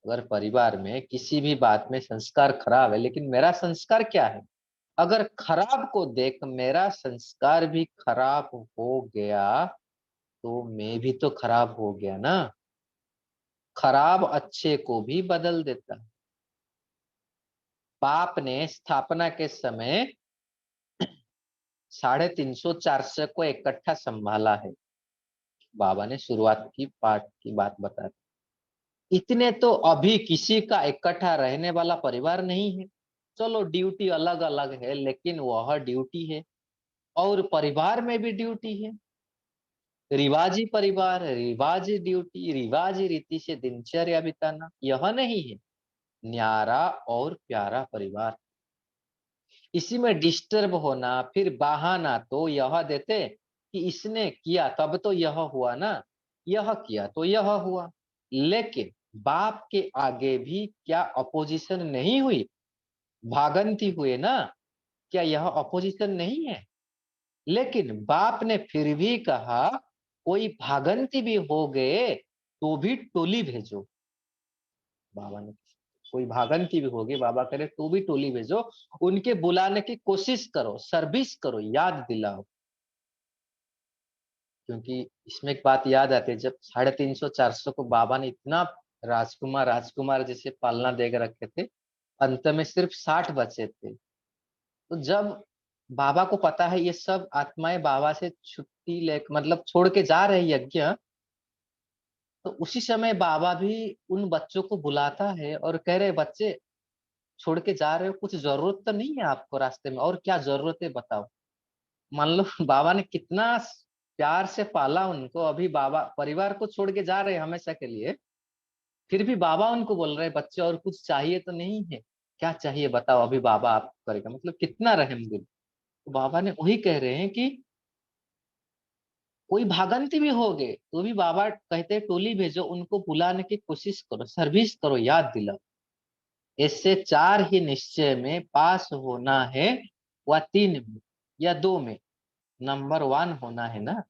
अगर परिवार में किसी भी बात में संस्कार खराब है, लेकिन मेरा संस्कार क्या है। अगर खराब को देख मेरा संस्कार भी खराब हो गया तो मैं भी तो खराब हो गया ना। खराब अच्छे को भी बदल देता है। बाप ने स्थापना के समय 350-400 को इकट्ठा संभाला है। बाबा ने शुरुआत की पाठ की बात बता दी। इतने तो अभी किसी का इकट्ठा रहने वाला परिवार नहीं है। चलो ड्यूटी अलग अलग है, लेकिन वह ड्यूटी है। और परिवार में भी ड्यूटी है। रिवाजी परिवार, रिवाजी ड्यूटी, रिवाजी रीति से दिनचर्या बिताना, यह नहीं है न्यारा और प्यारा परिवार। इसी में डिस्टर्ब होना, फिर बहाना तो यह देते कि इसने किया तब तो यह हुआ ना, यह किया तो यह हुआ। लेकिन बाप के आगे भी क्या अपोजिशन नहीं हुई, भागंती हुए ना। क्या यह अपोजिशन नहीं है। लेकिन बाप ने फिर भी कहा कोई भागंती भी हो गए तो भी टोली भेजो। बाबा ने कोई भागंती भी होगी, बाबा कह रहे तो भी टोली भेजो, उनके बुलाने की कोशिश करो, सर्विस करो, याद दिलाओ। क्योंकि इसमें एक बात याद आती है, जब 350-400 को बाबा ने इतना राजकुमार राजकुमार जैसे पालना दे रखे थे, अंत में सिर्फ 60 बचे थे। तो जब बाबा को पता है ये सब आत्माएं बाबा से छुट्टी ले मतलब छोड़ के जा रहे यज्ञ, तो उसी समय बाबा भी उन बच्चों को बुलाता है और कह रहे बच्चे छोड़ के जा रहे हो, कुछ जरूरत तो नहीं है आपको रास्ते में, और क्या जरूरत है बताओ। मान लो बाबा ने कितना प्यार से पाला उनको, अभी बाबा परिवार को छोड़ के जा रहे हैं हमेशा के लिए, फिर भी बाबा उनको बोल रहे हैं बच्चे और कुछ चाहिए तो नहीं है, क्या चाहिए बताओ, अभी बाबा आपको करेगा। मतलब कितना रहम दिल। तो बाबा ने वही कह रहे हैं कि कोई भागंती भी हो गए तो भी बाबा कहते हैं टोली भेजो, उनको बुलाने की कोशिश करो, सर्विस करो, याद दिलाओ। इससे 4 ही निश्चय में पास होना है, व 3 में या 2 में नंबर 1 होना है ना।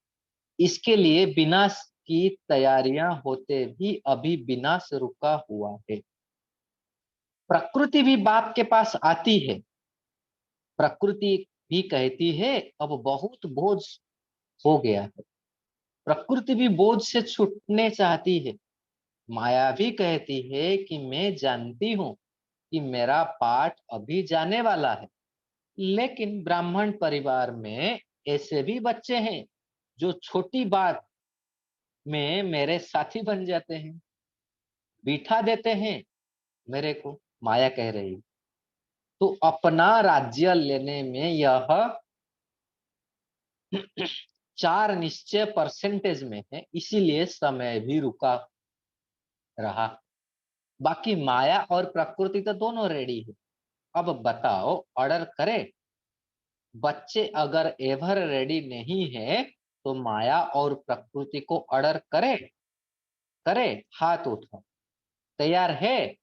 इसके लिए विनाश की तैयारियां होते भी अभी विनाश रुका हुआ है। प्रकृति भी बाप के पास आती है। प्रकृति भी कहती है अब बहुत बोझ हो गया है। प्रकृति भी बोझ से छूटने चाहती है। माया भी कहती है कि मैं जानती हूँ कि मेरा पाठ अभी जाने वाला है। लेकिन ब्राह्मण परिवार में ऐसे भी बच्चे हैं जो छोटी बात में मेरे साथी बन जाते हैं, बिठा देते हैं मेरे को, माया कह रही। तो अपना राज्य लेने में यह 4 निश्चय परसेंटेज में है, इसीलिए समय भी रुका रहा। बाकी माया और प्रकृति तो दोनों रेडी है। अब बताओ ऑर्डर करे। बच्चे अगर एवर रेडी नहीं है तो माया और प्रकृति को ऑर्डर करे। करे, हाथ उठाओ। तैयार है?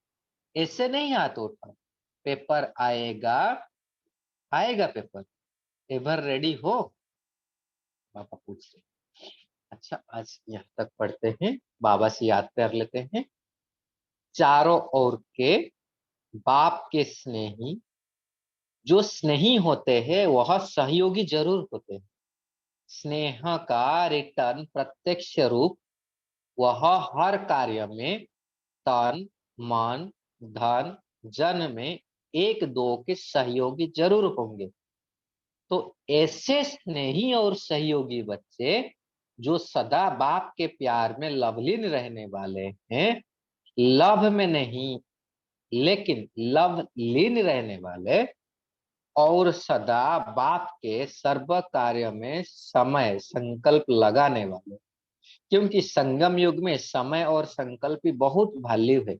ऐसे नहीं हाथ उठाओ। पेपर आएगा, आएगा पेपर। एवर रेडी हो? पापा पूछ रहे। अच्छा, आज यहाँ तक पढ़ते हैं, बाबा से याद कर लेते हैं। चारों ओर के बाप के स्नेही, जो स्नेही होते हैं वह सहयोगी जरूर होते हैं। स्नेह का रिटर्न प्रत्यक्ष रूप, वह हर कार्य में तन मन धन जन में 1-2 के सहयोगी जरूर होंगे। तो ऐसे स्नेही और सहयोगी बच्चे जो सदा बाप के प्यार में लवलीन रहने वाले हैं, लव में नहीं लेकिन लवलीन रहने वाले, और सदा बाप के सर्व कार्य में समय संकल्प लगाने वाले। क्योंकि संगम युग में समय और संकल्प की बहुत वैल्यू है।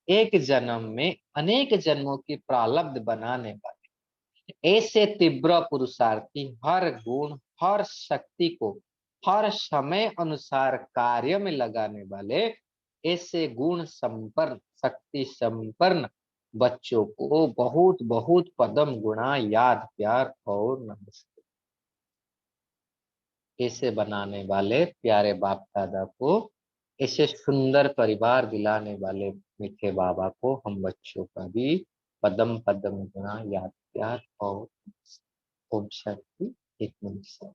एक जन्म में अनेक जन्मों की प्रारब्ध बनाने वाले ऐसे तीव्र पुरुषार्थी हर गुण हर शक्ति को हर समय अनुसार कार्य में लगाने वाले ऐसे गुण संपन्न, शक्ति संपन्न बच्चों को बहुत बहुत पदम गुणा याद प्यार और नमस्ते। ऐसे बनाने वाले प्यारे बाप दादा को, ऐसे सुंदर परिवार दिलाने वाले मीठे बाबा को हम बच्चों का भी पदम पदम गुणा याद प्यार और नमस्ते। ओम शांति। एक मिनट से।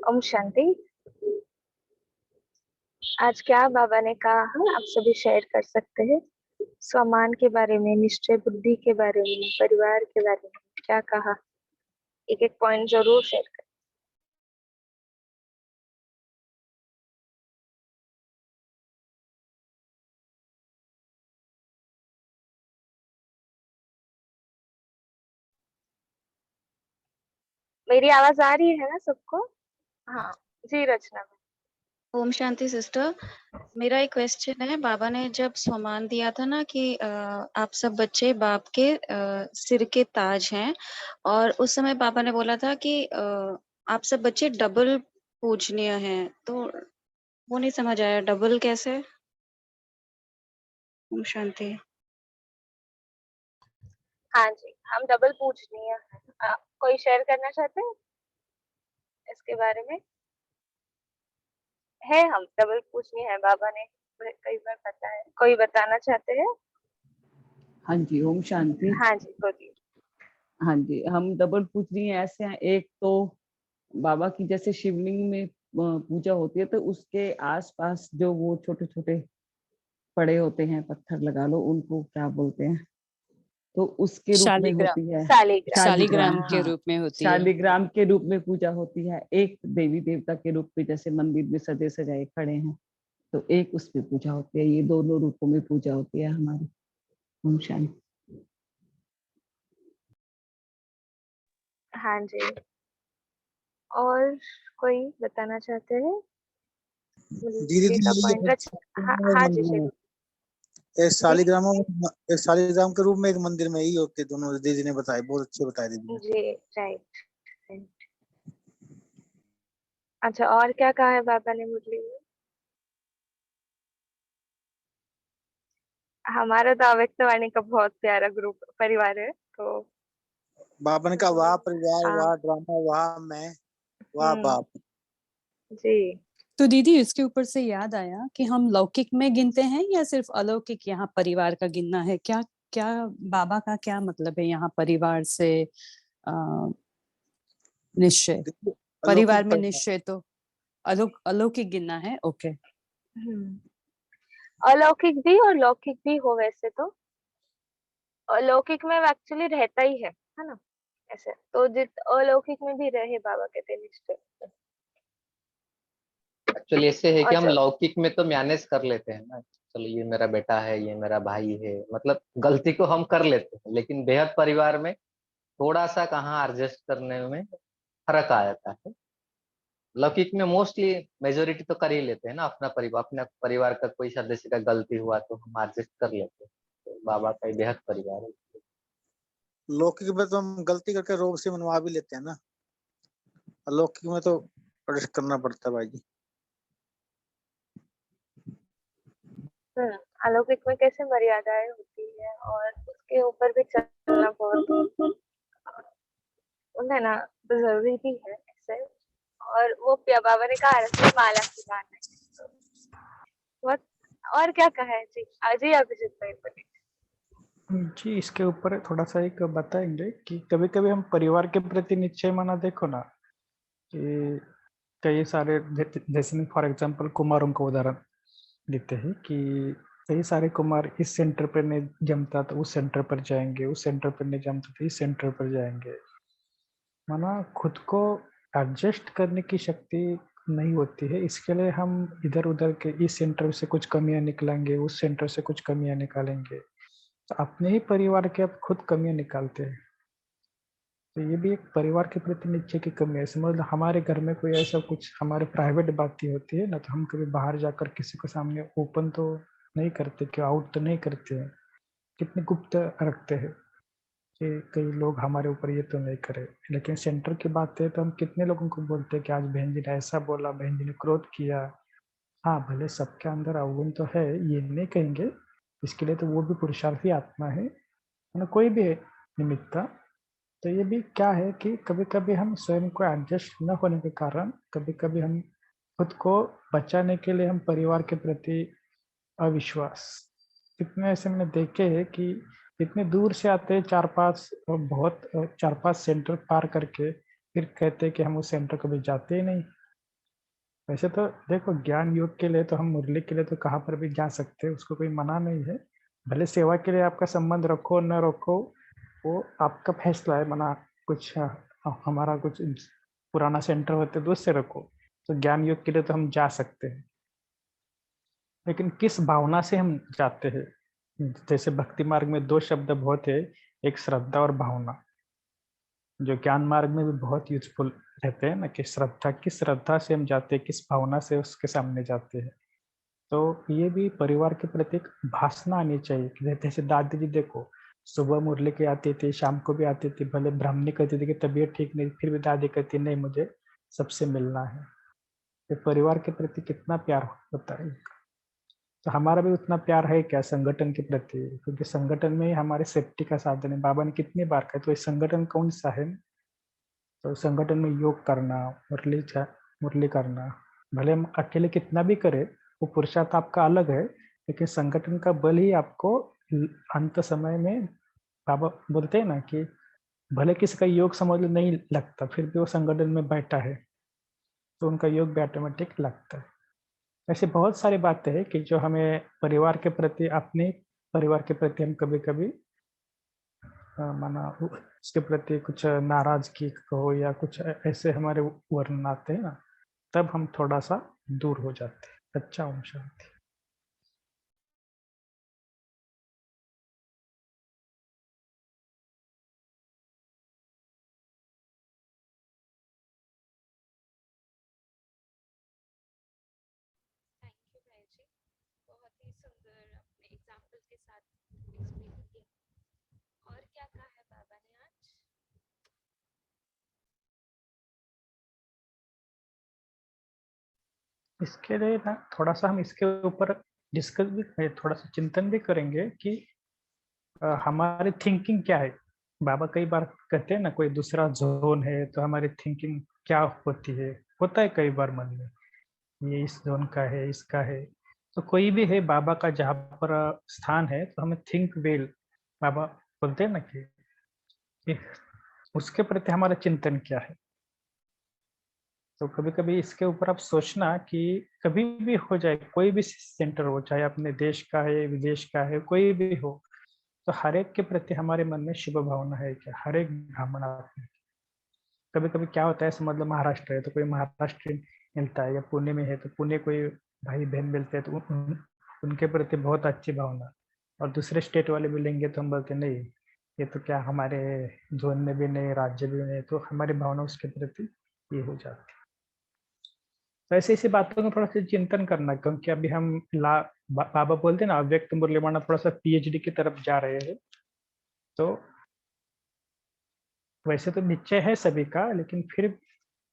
ओम शांति। आज क्या बाबा ने कहा आप सभी शेयर कर सकते हैं? स्वमान के बारे में, निश्चय बुद्धि के बारे में, परिवार के बारे में क्या कहा? एक एक पॉइंट जरूर शेयर करें। मेरी आवाज आ रही है ना सबको? हाँ जी रचना। ओम शांति सिस्टर, मेरा एक क्वेश्चन है। बाबा ने जब स्वमान दिया था ना कि आप सब बच्चे बाप के सिर के ताज हैं, और उस समय बाबा ने बोला था कि आप सब बच्चे डबल पूजनीय हैं, तो वो नहीं समझ आया, डबल कैसे? ओम शांति। हाँ जी, हम डबल पूजनीय हैं। कोई शेयर करना चाहते हैं इसके बारे में? है, हम डबल पूजनीय है, बाबा ने कई बार बताया। कोई बताना चाहते हैं? हाँ जी, ओम शांति। हाँ जी बोलिए। हाँ जी, हम डबल पूजनीय ऐसे हैं। एक तो बाबा की जैसे शिवलिंग में पूजा होती है, तो उसके आसपास जो वो छोटे छोटे पड़े होते हैं, पत्थर लगा लो, उनको क्या बोलते हैं, तो उसके रूप में शालिग्राम। होती है। शालिग्राम के हाँ, रूप में होती है। शालिग्राम के रूप में पूजा होती है। एक देवी देवता के रूप में, जैसे मंदिर में सजे सजाए खड़े हैं, तो एक उस पे पूजा होती है। ये दोनों रूपों में पूजा होती है हमारी। ओम शांति। हाँ जी, और कोई बताना चाहते हैं? दीदी का पॉइंट। हाँ जी शेरू। एक शालिग्राम के रूप में एक मंदिर में ही होते दोनों, दीदी ने बताया, बहुत अच्छे बताए दीदी ने। जी राइट। अच्छा, और क्या कहा है बाबा ने मुरली में? हमारा तो अव्यक्तवाणी का बहुत प्यारा ग्रुप परिवार है, तो बाबा ने कहा वाह परिवार, हाँ। वाह ड्रामा, वाह मैं, वाह बाप। जी। तो दीदी इसके ऊपर से याद आया कि हम लौकिक में गिनते हैं या सिर्फ अलौकिक यहाँ परिवार का गिनना है? क्या क्या बाबा का क्या मतलब है यहाँ परिवार से निश्चय? परिवार में निश्चय तो अलौकिक गिनना है, ओके। अलौकिक भी और लौकिक भी हो वैसे तो। अलौकिक में एक्चुअली रहता ही है ना, ऐसे तो जित अलौकिक में भी रहे बाबा कहते हैं निश्चय। एक्चुअली ऐसे है कि हम अच्छा। लौकिक में तो मैनेज कर लेते हैं ना, चलो ये मेरा बेटा है, ये मेरा भाई है, मतलब गलती को हम कर लेते हैं, लेकिन बेहद परिवार में थोड़ा सा कहाँ एडजस्ट करने में फर्क आ जाता है। लौकिक में मोस्टली मेजोरिटी तो कर ही लेते हैं ना, अपना परिवार का कोई सदस्य का गलती हुआ तो हम एडजस्ट कर लेते हैं। तो बाबा का बेहद परिवार है। लौकिक में तो हम गलती करके रोग से मनवा भी लेते हैं ना, अलौकिक में तो एडजस्ट करना पड़ता है भाई जी। अलौकिक में कैसे मर्यादाएं होती है और उसके ऊपर भी चलना बहुत है ना, तो जरूरी भी है ऐसे। और वो बाबा ने कहा रस्म माला की बात है बहुत। और क्या कहा है जी, आज ही अभिजीत भाई बोले। जी, इसके ऊपर थोड़ा सा एक बताएंगे कि कभी कभी हम परिवार के प्रति निश्चय माना, देखो ना कि कई सारे जैसे फॉर एग्जांपल कुमारों का उदाहरण देते हैं कि कई सारे कुमार इस सेंटर पर नहीं जमता तो उस सेंटर पर जाएंगे, उस सेंटर पर नहीं जमता तो इस सेंटर पर जाएंगे। माना खुद को एडजस्ट करने की शक्ति नहीं होती है, इसके लिए हम इधर उधर के इस सेंटर से कुछ कमियां निकालेंगे, उस सेंटर से कुछ कमियां निकालेंगे, तो अपने ही परिवार के आप खुद कमियां निकालते हैं। तो ये भी एक परिवार के प्रति निश्चय की कमी है। समझ लो हमारे घर में कोई ऐसा कुछ हमारे प्राइवेट बातें होती है ना, तो हम कभी बाहर जाकर किसी के सामने ओपन तो नहीं करते, कि आउट तो नहीं करते हैं, कितने गुप्त रखते हैं कि कई लोग हमारे ऊपर ये तो नहीं करे। लेकिन सेंटर की बात है तो हम कितने लोगों को बोलते हैं कि आज बहन जी ने ऐसा बोला, बहन जी ने क्रोध किया। हाँ, भले सबके अंदर अवगुण तो है, ये नहीं कहेंगे, इसके लिए तो वो भी पुरुषार्थी आत्मा है ना, कोई भी है निमित्ता। तो ये भी क्या है कि कभी कभी हम स्वयं को एडजस्ट न होने के कारण कभी कभी हम खुद को बचाने के लिए हम परिवार के प्रति अविश्वास, कितने ऐसे मैंने देखे हैं कि इतने दूर से आते हैं, 4-5 सेंटर पार करके, फिर कहते हैं कि हम उस सेंटर कभी जाते ही नहीं। वैसे तो देखो ज्ञान योग के लिए तो हम मुरली के लिए तो कहाँ पर भी जा सकते हैं, उसको कोई मना नहीं है। भले सेवा के लिए आपका संबंध रखो न रखो, वो आपका फैसला है। मना कुछ हमारा कुछ पुराना सेंटर होते तो उससे रखो, तो ज्ञान योग के लिए तो हम जा सकते हैं, लेकिन किस भावना से हम जाते हैं। जैसे भक्ति मार्ग में 2 शब्द बहुत है, एक श्रद्धा और भावना, जो ज्ञान मार्ग में भी बहुत यूजफुल रहते हैं ना, कि श्रद्धा, किस श्रद्धा से हम जाते हैं, किस भावना से उसके सामने जाते हैं। तो ये भी परिवार के प्रति एक भासना आनी चाहिए कि जैसे दादी जी देखो, सुबह मुरली के आती थी, शाम को भी आती थी, भले ब्राह्मणी कहती थी कि तबीयत ठीक नहीं, फिर भी दादी कहती नहीं मुझे सबसे मिलना है। ये परिवार के प्रति कितना प्यार होता है। तो हमारा भी उतना प्यार है क्या संगठन के प्रति, क्योंकि संगठन में ही हमारे सेफ्टी का साधन है। बाबा ने कितनी बार कहा, तो ये संगठन कौन सा है? तो संगठन में योग करना, मुरली करना, भले हम अकेले कितना भी करें, वो पुरुषार्थ आपका अलग है, लेकिन संगठन का बल ही आपको अंत समय में, बाबा बोलते हैं ना कि भले किसी का योग समझ लो नहीं लगता, फिर भी वो संगठन में बैठा है तो उनका योग भी ऑटोमेटिक लगता है। ऐसे बहुत सारी बातें हैं कि जो हमें परिवार के प्रति, अपने परिवार के प्रति हम कभी कभी माना उसके प्रति कुछ नाराजगी हो या कुछ ऐसे हमारे वर्णन आते हैं ना, तब हम थोड़ा सा दूर हो जाते हैं। अच्छा, ओम शांति। थैंक यू भाई जी, बहुत ही सुंदर अपने एग्जाम्पल के साथ एक्सप्लेन किया। और क्या कहा है बाबा ने आज? इसके लिए ना थोड़ा सा हम इसके ऊपर डिस्कस भी, थोड़ा सा चिंतन भी करेंगे कि हमारी थिंकिंग क्या है। बाबा कई बार कहते हैं ना कोई दूसरा जोन है, तो हमारी थिंकिंग क्या होती है, होता है कई बार मन में ये इस जोन का है, इसका है। तो कोई भी है बाबा का जहाँ पर स्थान है, तो हमें थिंक वेल, बाबा बोलते हैं ना कि उसके प्रति हमारा चिंतन क्या है। तो कभी कभी इसके ऊपर आप सोचना कि कभी भी हो जाए, कोई भी सेंटर हो, चाहे अपने देश का है, विदेश का है, कोई भी हो, तो हर एक के प्रति हमारे मन में शुभ भावना है क्या, हर एक ब्राह्मण आदमी। कभी कभी क्या होता है, समझ लो महाराष्ट्र है तो कोई महाराष्ट्र मिलता है, या पुणे में है तो पुणे कोई भाई बहन मिलते हैं, तो उनके प्रति बहुत अच्छी भावना। और दूसरे स्टेट वाले मिलेंगे तो हम बोलते नहीं, ये तो क्या हमारे जोन में भी नहीं, राज्य भी नहीं, तो हमारी भावना उसके प्रति ये हो जाती है। तो ऐसी ऐसी बातों का थोड़ा सा चिंतन करना, क्योंकि अभी हम बाबा बोलते हैं ना, अव्यक्त मुरली माना थोड़ा सा पीएचडी की तरफ जा रहे हैं। तो वैसे तो निश्चय है सभी का, लेकिन फिर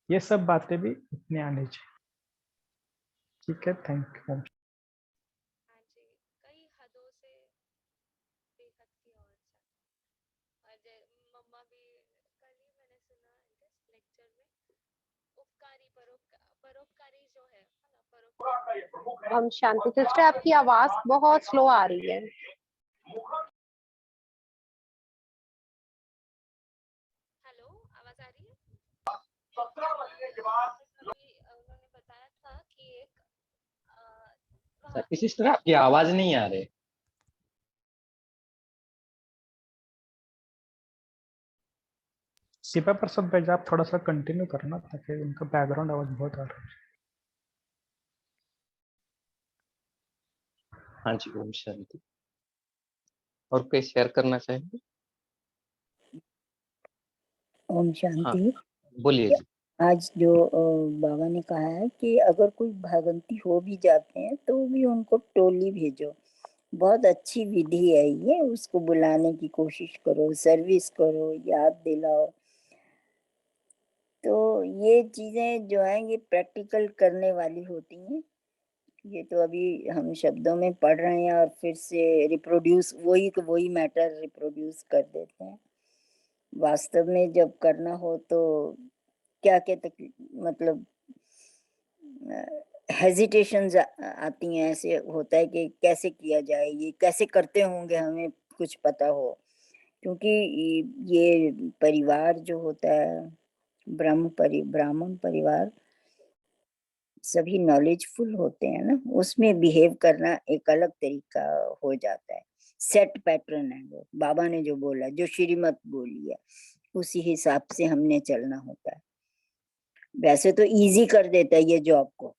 ये सब बातें भी इतनी आनी चाहिए। ठीक है, थैंक यू। हाँ जी, कई हदों से बेहद की और ज्यादा। और मम्मा भी, कल ही मैंने सुना इस लेक्चर में, उपकारी परोपकारी जो है ना, परोपकारी। हम शांति सिस्टर, आपकी आवाज बहुत स्लो आ रही है। हेलो, आवाज आ रही है? उन्होंने बताया था कि एक सती सिस्टर आपकी आवाज नहीं आ रही। शिवा प्रसाद भाई, आप थोड़ा सा कंटिन्यू करना, ताकि उनका बैकग्राउंड आवाज बहुत आ रहा है। हाँ जी, ओम शांति। और कोई शेयर करना चाहेंगे? ओम हाँ, शांति। बोलिए जी। आज जो बाबा ने कहा है कि अगर कोई भागंती हो भी जाते हैं तो भी उनको टोली भेजो। बहुत अच्छी विधि है ये, उसको बुलाने की कोशिश करो, सर्विस करो, याद दिलाओ। तो ये चीजें जो हैं ये प्रैक्टिकल करने वाली होती हैं। ये तो अभी हम शब्दों में पढ़ रहे हैं और फिर से रिप्रोड्यूस, वही मैटर रिप्रोड्यूस कर देते हैं। वास्तव में जब करना हो तो क्या क्या मतलब हेजिटेशंस आती हैं, ऐसे होता है कि कैसे किया जाए, ये कैसे करते होंगे, हमें कुछ पता हो। क्योंकि ये परिवार जो होता है, ब्राह्मण परिवार, सभी नॉलेजफुल होते हैं ना, उसमें बिहेव करना एक अलग तरीका हो जाता है। सेट पैटर्न है वो, बाबा ने जो बोला, जो श्रीमत बोली है, उसी हिसाब से हमने चलना होता है। वैसे तो इजी कर देता है ये जॉब को,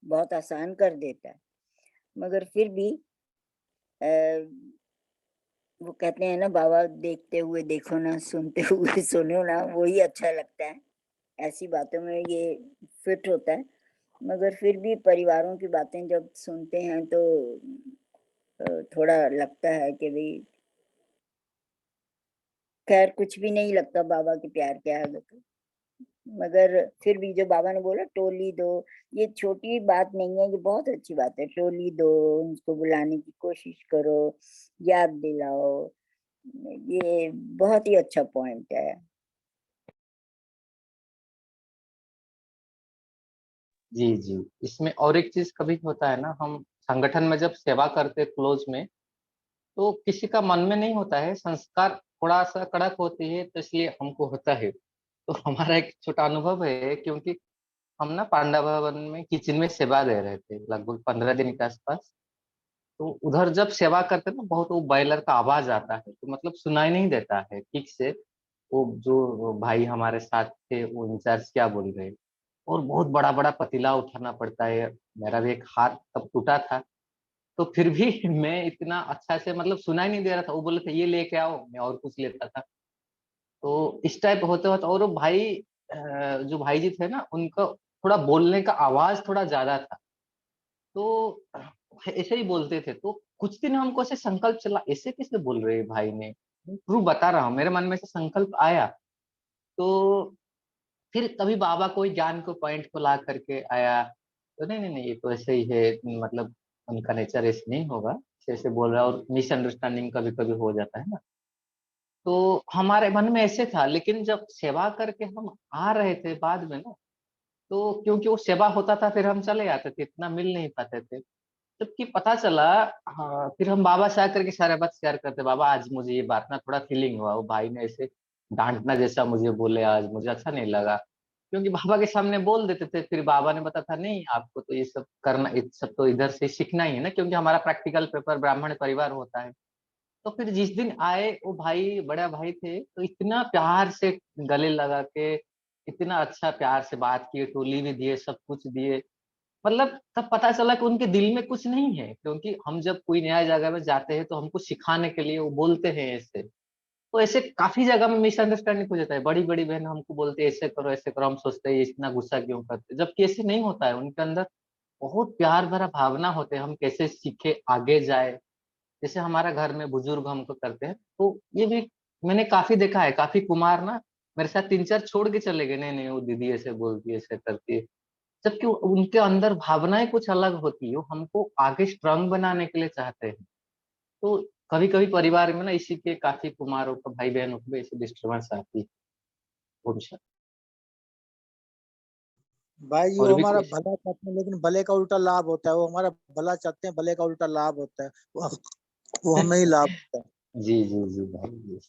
बहुत आसान कर देता है, मगर फिर भी वो कहते हैं ना, बाबा देखते हुए देखो ना, सुनते हुए सुनो ना, वही अच्छा लगता है। ऐसी बातों में ये फिट होता है। मगर फिर भी परिवारों की बातें जब सुनते हैं तो थोड़ा लगता है कि भाई, खैर कुछ भी नहीं लगता बाबा के प्यार के आगे तो। मगर फिर भी जो बाबा ने बोला टोली दो, ये छोटी बात नहीं है, ये बहुत अच्छी बात है। टोली दो, उनको बुलाने की कोशिश करो, याद दिलाओ, ये बहुत ही अच्छा पॉइंट है। जी जी, इसमें और एक चीज कभी होता है ना, हम संगठन में जब सेवा करते क्लोज में, तो किसी का मन में नहीं होता है, संस्कार थोड़ा सा कड़क होती है, तो इसलिए हमको होता है। तो हमारा एक छोटा अनुभव है, क्योंकि हम ना पांडा भवन में किचन में सेवा दे रहे थे लगभग 15 दिन के आसपास। तो उधर जब सेवा करते ना, बहुत वो बॉयलर का आवाज आता है, तो मतलब सुनाई नहीं देता है ठीक से वो जो भाई हमारे साथ थे वो इंचार्ज क्या बोल रहे हैं। और बहुत बड़ा बड़ा पतीला उठाना पड़ता है, मेरा भी एक हाथ तब टूटा था। तो फिर भी मैं इतना अच्छा से मतलब सुनाई नहीं दे रहा था, वो बोले थे ये लेके आओ, मैं और कुछ लेता था। तो इस टाइप होते होते, और वो भाई जो भाई जी थे ना, उनका थोड़ा बोलने का आवाज थोड़ा ज्यादा था। तो ऐसे ही बोलते थे, तो कुछ दिन हमको ऐसे संकल्प चला, ऐसे कैसे बोल रहे हैं भाई ने, ट्रू बता रहा हूँ, मेरे मन में ऐसे संकल्प आया। तो फिर कभी बाबा कोई ज्ञान को पॉइंट को ला करके आया, तो नहीं नहीं नहीं, ये तो ऐसे ही है, मतलब उनका नेचर ऐसे नहीं होगा, ऐसे ऐसे बोल रहा है, और मिसअंडरस्टैंडिंग कभी कभी हो जाता है ना। तो हमारे मन में ऐसे था, लेकिन जब सेवा करके हम आ रहे थे बाद में ना, तो क्योंकि वो सेवा होता था फिर हम चले आते थे, इतना मिल नहीं पाते थे। जबकि पता चला, हाँ, फिर हम बाबा से आकर के सारे बात शेयर करते, बाबा आज मुझे ये बात ना थोड़ा फीलिंग हुआ, वो भाई ने ऐसे डांटना जैसा मुझे बोले, आज मुझे अच्छा नहीं लगा। क्योंकि बाबा के सामने बोल देते थे, फिर बाबा ने बताया था नहीं आपको तो ये सब करना, ये सब तो इधर से सीखना ही है ना, क्योंकि हमारा प्रैक्टिकल पेपर ब्राह्मण परिवार होता है। तो फिर जिस दिन आए वो भाई, बड़ा भाई थे, तो इतना प्यार से गले लगा के, इतना अच्छा प्यार से बात किए, टोली भी दिए, सब कुछ दिए। मतलब तब पता चला कि उनके दिल में कुछ नहीं है, क्योंकि हम जब कोई नया जगह में जाते हैं तो हमको सिखाने के लिए वो बोलते हैं ऐसे। तो ऐसे काफी जगह में मिसअंडरस्टैंडिंग हो जाता है, बड़ी बड़ी बहन हमको बोलते हैं ऐसे करो ऐसे करो, हम सोचते हैं ये इतना गुस्सा क्यों करते, जबकि ऐसे नहीं होता है। उनके अंदर बहुत प्यार भरा भावना होते हैं, हम कैसे सीखे आगे जाए, जैसे हमारा घर में बुजुर्ग हमको करते हैं। तो ये भी मैंने काफी देखा है, काफी कुमार ना मेरे साथ 3-4 छोड़ के चले गए, नहीं नहीं वो दीदी ऐसे बोलती है ऐसे करती है, जबकि उनके अंदर भावनाएं कुछ अलग होती है, वो हमको आगे स्ट्रांग बनाने के लिए चाहते हैं। तो कभी कभी परिवार में ना इसी के काफी कुमारों का, भाई बहनों को भी ऐसी डिस्टर्बेंस आती है। ओम शांति। भाई जी, और वो भी हमारा कुछ? भला चाहते हैं लेकिन भले का उल्टा लाभ होता है। वो हमारा भला चाहते हैं, भले का उल्टा लाभ होता है। वो हमें ही लाभ होता है। जी जी जी भाई जी।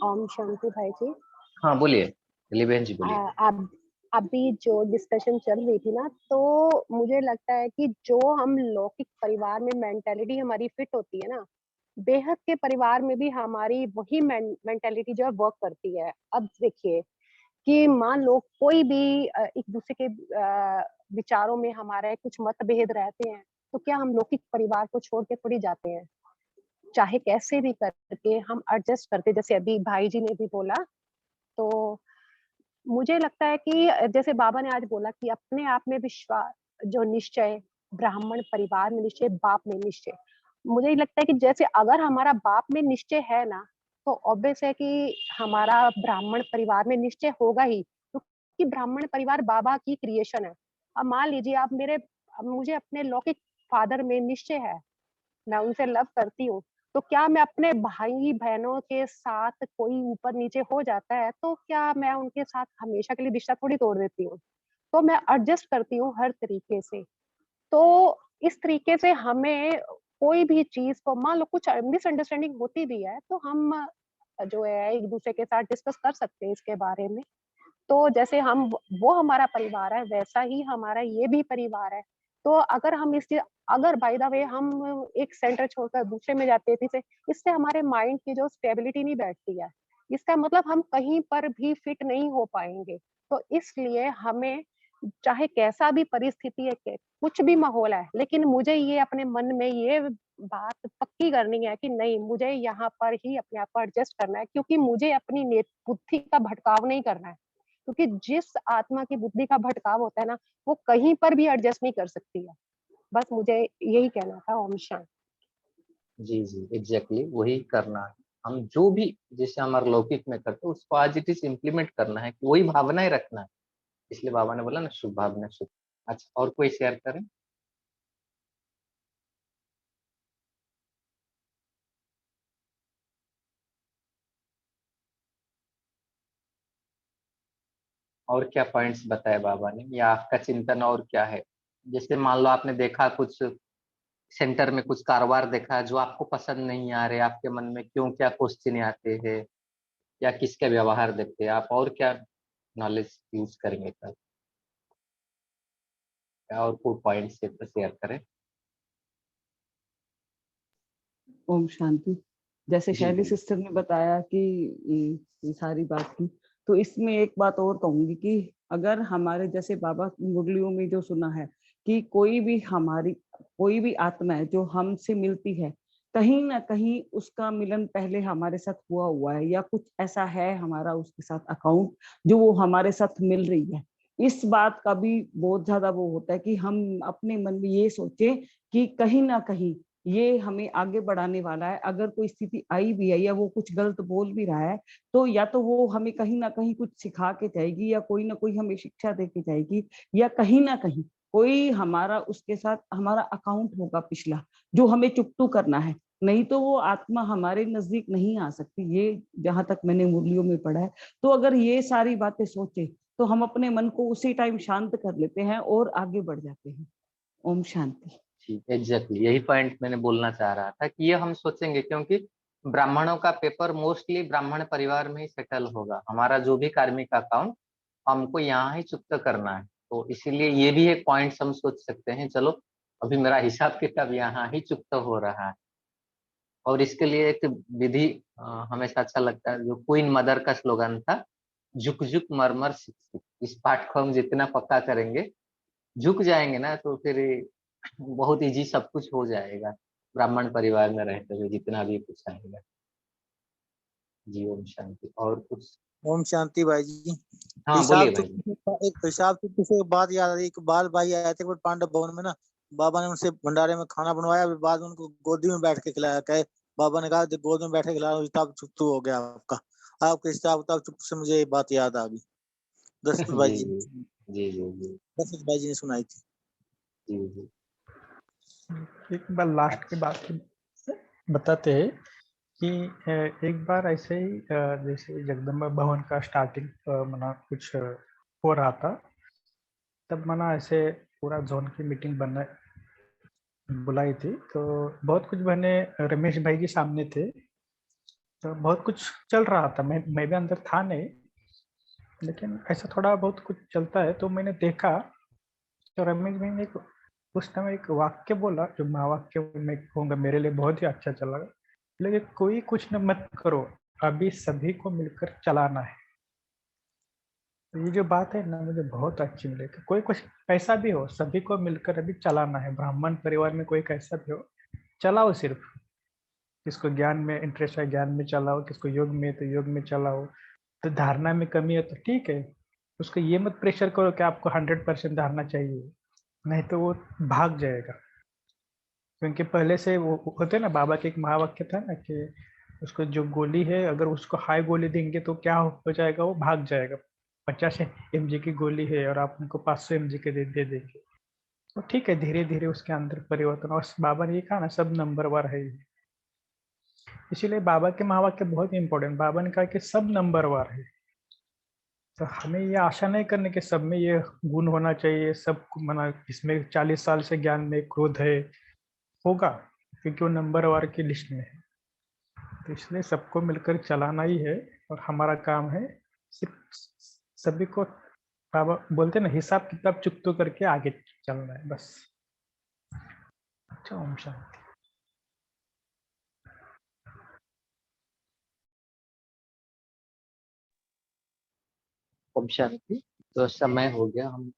ओम शांति भाई जी। हाँ बोलिए, दिलीप बहन जी बोलिए। अब अभी जो डिस्कशन चल रही थी ना, तो मुझे लगता है कि जो हम लौकिक परिवार में मेंटेलिटी हमारी फिट होती है ना, बेहद के परिवार में भी हमारी वही मेंटेलिटी जो है वर्क करती है। अब देखिए कि मान लो कोई भी एक दूसरे के विचारों में हमारे कुछ मतभेद रहते हैं, तो क्या हम लौकिक परिवार को छोड़ के थोड़ी जाते हैं? चाहे कैसे भी करके हम एडजस्ट करते, जैसे अभी भाई जी ने भी बोला। तो मुझे लगता है कि जैसे बाबा ने आज बोला कि अपने आप में विश्वास, जो निश्चय, ब्राह्मण परिवार में निश्चय, बाप में निश्चय। मुझे लगता है कि जैसे अगर हमारा बाप में निश्चय है ना, तो ऑब्वियस है कि हमारा ब्राह्मण परिवार में निश्चय होगा ही, क्योंकि ब्राह्मण परिवार बाबा की क्रिएशन है। अब मान लीजिए आप मुझे अपने लौकिक फादर में निश्चय है, मैं उनसे लव करती हूँ, तो क्या मैं अपने भाई बहनों के साथ कोई ऊपर नीचे हो जाता है तो क्या मैं उनके साथ हमेशा के लिए रिश्ता थोड़ी तोड़ देती हूँ? तो मैं एडजस्ट करती हूँ हर तरीके से। तो इस तरीके से हमें कोई भी चीज को, मान लो कुछ मिसअंडरस्टैंडिंग होती भी है, तो हम जो है एक दूसरे के साथ डिस्कस कर सकते हैं इसके बारे में। तो जैसे हम वो हमारा परिवार है, वैसा ही हमारा ये भी परिवार है। तो अगर हम अगर बाय द वे हम एक सेंटर छोड़कर दूसरे में जाते हैं, इससे हमारे माइंड की जो स्टेबिलिटी नहीं बैठती है। इसका मतलब हम कहीं पर भी फिट नहीं हो पाएंगे। तो इसलिए हमें, चाहे कैसा भी परिस्थिति है, कुछ भी माहौल है, लेकिन मुझे ये अपने मन में ये बात पक्की करनी है कि नहीं, मुझे यहाँ पर ही अपने आप को एडजस्ट करना है, क्योंकि मुझे अपनी बुद्धि का भटकाव नहीं करना है। क्योंकि जिस आत्मा की बुद्धि का भटकाव होता है ना, वो कहीं पर भी एडजस्ट नहीं कर सकती है। बस मुझे यही कहना था। ओम शांति। जी जी एग्जैक्टली वही करना है। हम जो भी जैसे हमारे लौकिक में करते हैं उसको आज इट इज इम्प्लीमेंट करना है, वही भावनाएं रखना है। इसलिए बाबा ने बोला ना शुभ भावना शुभ। अच्छा और कोई शेयर करें? और क्या पॉइंट्स बताए बाबा ने, या आपका चिंतन और क्या है? जैसे मान लो आपने देखा कुछ सेंटर में कुछ कारोबार देखा जो आपको पसंद नहीं आ रहे, आपके मन में क्यों क्या क्वेश्चन आते हैं, या किसके व्यवहार देखते हैं आप, और क्या नॉलेज यूज करेंगे कल, क्या और कोई पॉइंट शेयर करें? ओम शांति। जैसे जी शैली बोलिए। सिस्टर ने बताया कि ये सारी बात की, तो इसमें एक बात और कहूंगी कि अगर हमारे जैसे बाबा मुरलियों में जो सुना है कि कोई भी आत्मा है जो हमसे मिलती है, कहीं ना कहीं उसका मिलन पहले हमारे साथ हुआ है, या कुछ ऐसा है हमारा उसके साथ अकाउंट जो वो हमारे साथ मिल रही है। इस बात का भी बहुत ज्यादा वो होता है कि हम अपने मन में ये सोचे कि कहीं ना कहीं ये हमें आगे बढ़ाने वाला है। अगर कोई स्थिति आई भी है या वो कुछ गलत बोल भी रहा है, तो या तो वो हमें कहीं ना कहीं कुछ सिखा के जाएगी, या कोई ना कोई हमें शिक्षा दे के जाएगी, या कहीं ना कहीं कोई हमारा उसके साथ हमारा अकाउंट होगा पिछला जो हमें चुकतू करना है। नहीं तो वो आत्मा हमारे नजदीक नहीं आ सकती, ये जहां तक मैंने मुरलियों में पढ़ा है। तो अगर ये सारी बातें सोचे तो हम अपने मन को उसी टाइम शांत कर लेते हैं और आगे बढ़ जाते हैं। ओम शांति। जी एग्जैक्टली यही पॉइंट मैंने बोलना चाह रहा था कि ये हम सोचेंगे, क्योंकि ब्राह्मणों का पेपर मोस्टली ब्राह्मण परिवार में ही सेटल होगा। हमारा जो भी कार्मिक अकाउंट हमको यहाँ ही चुकता करना है, तो इसीलिए ये भी एक पॉइंट हम सोच सकते हैं, चलो अभी मेरा हिसाब किताब यहाँ ही चुकता हो रहा है। और इसके लिए एक विधि हमेशा अच्छा लगता है, जो क्वीन मदर का स्लोगन था, झुक झुक मरमर सिक सिक। इस पाठ को हम जितना पक्का करेंगे, झुक जाएंगे ना, तो फिर बहुत इजी सब कुछ हो जाएगा। ब्राह्मण परिवार में रहते हुए जितना भी कुछ आएगा। जी ओम शांति। और कुछ? ओम शांति भाई जी। हाँ हिसाब बोलिए भाई। चुप्पी से एक बात याद आ रही। एक बाल भाई आए थे पांडव भवन में ना, बाबा ने उनसे भंडारे में खाना बनवाया, बाद में उनको गोदी में बैठ के खिलाया। कहे बाबा ने कहा गोदी में बैठ के खिलाया, हिसाब चुप्पू हो गया आपका। आपके हिसाब किताब चुप से मुझे ये बात याद आ गई। दशरथ भाई जी दशरथ भाई जी ने सुनाई थी। जी जी। एक बार लास्ट की बात बताते हैं कि एक बार ऐसे ही जैसे जगदम्बा भवन का स्टार्टिंग मना कुछ हो रहा था, तब मना ऐसे पूरा जोन की मीटिंग बना बुलाई थी। तो बहुत कुछ बने रमेश भाई के सामने थे, तो बहुत कुछ चल रहा था। मैं भी अंदर था नहीं, लेकिन ऐसा थोड़ा बहुत कुछ चलता है। तो मैंने देखा तो रमेश भाई ने उस टाइम एक वाक्य बोला, जो महावाक्य मैं कहूँगा, मेरे लिए बहुत ही अच्छा चला। लेकिन कोई कुछ न मत करो, अभी सभी को मिलकर चलाना है। तो ये जो बात है ना, मुझे बहुत अच्छी मिली कि कोई कुछ कैसा भी हो, सभी को मिलकर अभी चलाना है। ब्राह्मण परिवार में कोई कैसा भी हो, चलाओ। सिर्फ किसको ज्ञान में इंटरेस्ट है ज्ञान में चलाओ, किसको योग में तो योग में चलाओ। तो धारणा में कमी है तो ठीक है, उसको ये मत प्रेशर करो कि आपको 100% धारणा चाहिए, नहीं तो वो भाग जाएगा। क्योंकि पहले से वो होते ना, बाबा के एक महावाक्य था ना कि उसको जो गोली है, अगर उसको हाई गोली देंगे तो क्या हो जाएगा, वो भाग जाएगा। 50 mg की गोली है और आप उनको 500 mg के दे देंगे, तो ठीक है, धीरे धीरे उसके अंदर परिवर्तन। और बाबा ने ये कहा ना, सब नंबरवार है। इसीलिए बाबा के महावाक्य बहुत इंपॉर्टेंट। बाबा ने कहा कि सब नंबरवार है, तो हमें ये आशा नहीं करने के सब में ये गुण होना चाहिए। सब मना इसमें 40 साल से ज्ञान में क्रोध है, होगा, क्योंकि वो नंबरवार की लिस्ट में है। तो इसलिए सबको मिलकर चलाना ही है, और हमारा काम है सिर्फ सभी को, बाबा बोलते ना, हिसाब किताब चुकतो करके आगे चलना है बस। अच्छा, ओम शांति। ओम शांति। तो समय हो गया, हम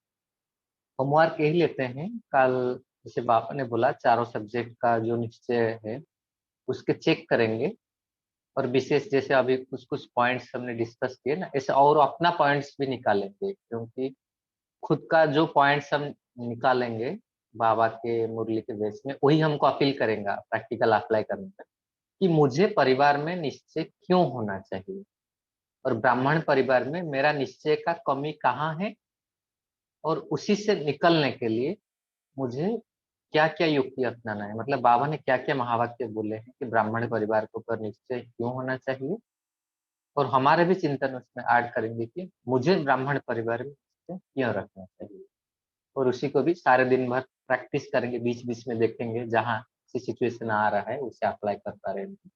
होमवर्क यही लेते हैं। कल जैसे बापा ने बोला, चारों सब्जेक्ट का जो निश्चय है उसके चेक करेंगे। और विशेष जैसे अभी कुछ कुछ पॉइंट्स हमने डिस्कस किए ना, ऐसे और अपना पॉइंट्स भी निकालेंगे, क्योंकि खुद का जो पॉइंट्स हम निकालेंगे बाबा के मुरली के बेस में, वही हमको अपील करेंगे प्रैक्टिकल अप्लाई करने का, कि मुझे परिवार में निश्चय क्यों होना चाहिए, और ब्राह्मण परिवार में मेरा निश्चय का कमी कहाँ है, और उसी से निकलने के लिए मुझे क्या क्या युक्ति अपनाना है। मतलब बाबा ने क्या क्या महावाक्य बोले हैं कि ब्राह्मण परिवार के ऊपर निश्चय क्यों होना चाहिए, और हमारे भी चिंतन उसमें ऐड करेंगे कि मुझे ब्राह्मण परिवार में निश्चय क्यों रखना चाहिए। और उसी को भी सारे दिन भर प्रैक्टिस करेंगे, बीच बीच में देखेंगे जहाँ से सिचुएशन आ रहा है उसे अप्लाई करता रहेंगे।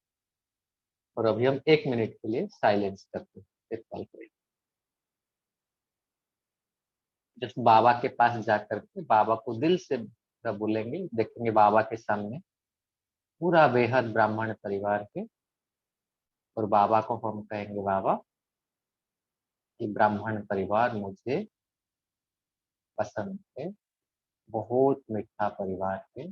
और अभी हम 1 मिनट के लिए साइलेंस करते हैं, फिर कॉल करेंगे। जब बाबा के पास जाकर के बाबा को दिल से बोलेंगे, देखेंगे बाबा के सामने पूरा बेहद ब्राह्मण परिवार के, और बाबा को हम कहेंगे, बाबा ये ब्राह्मण परिवार मुझे पसंद है, बहुत मीठा परिवार है,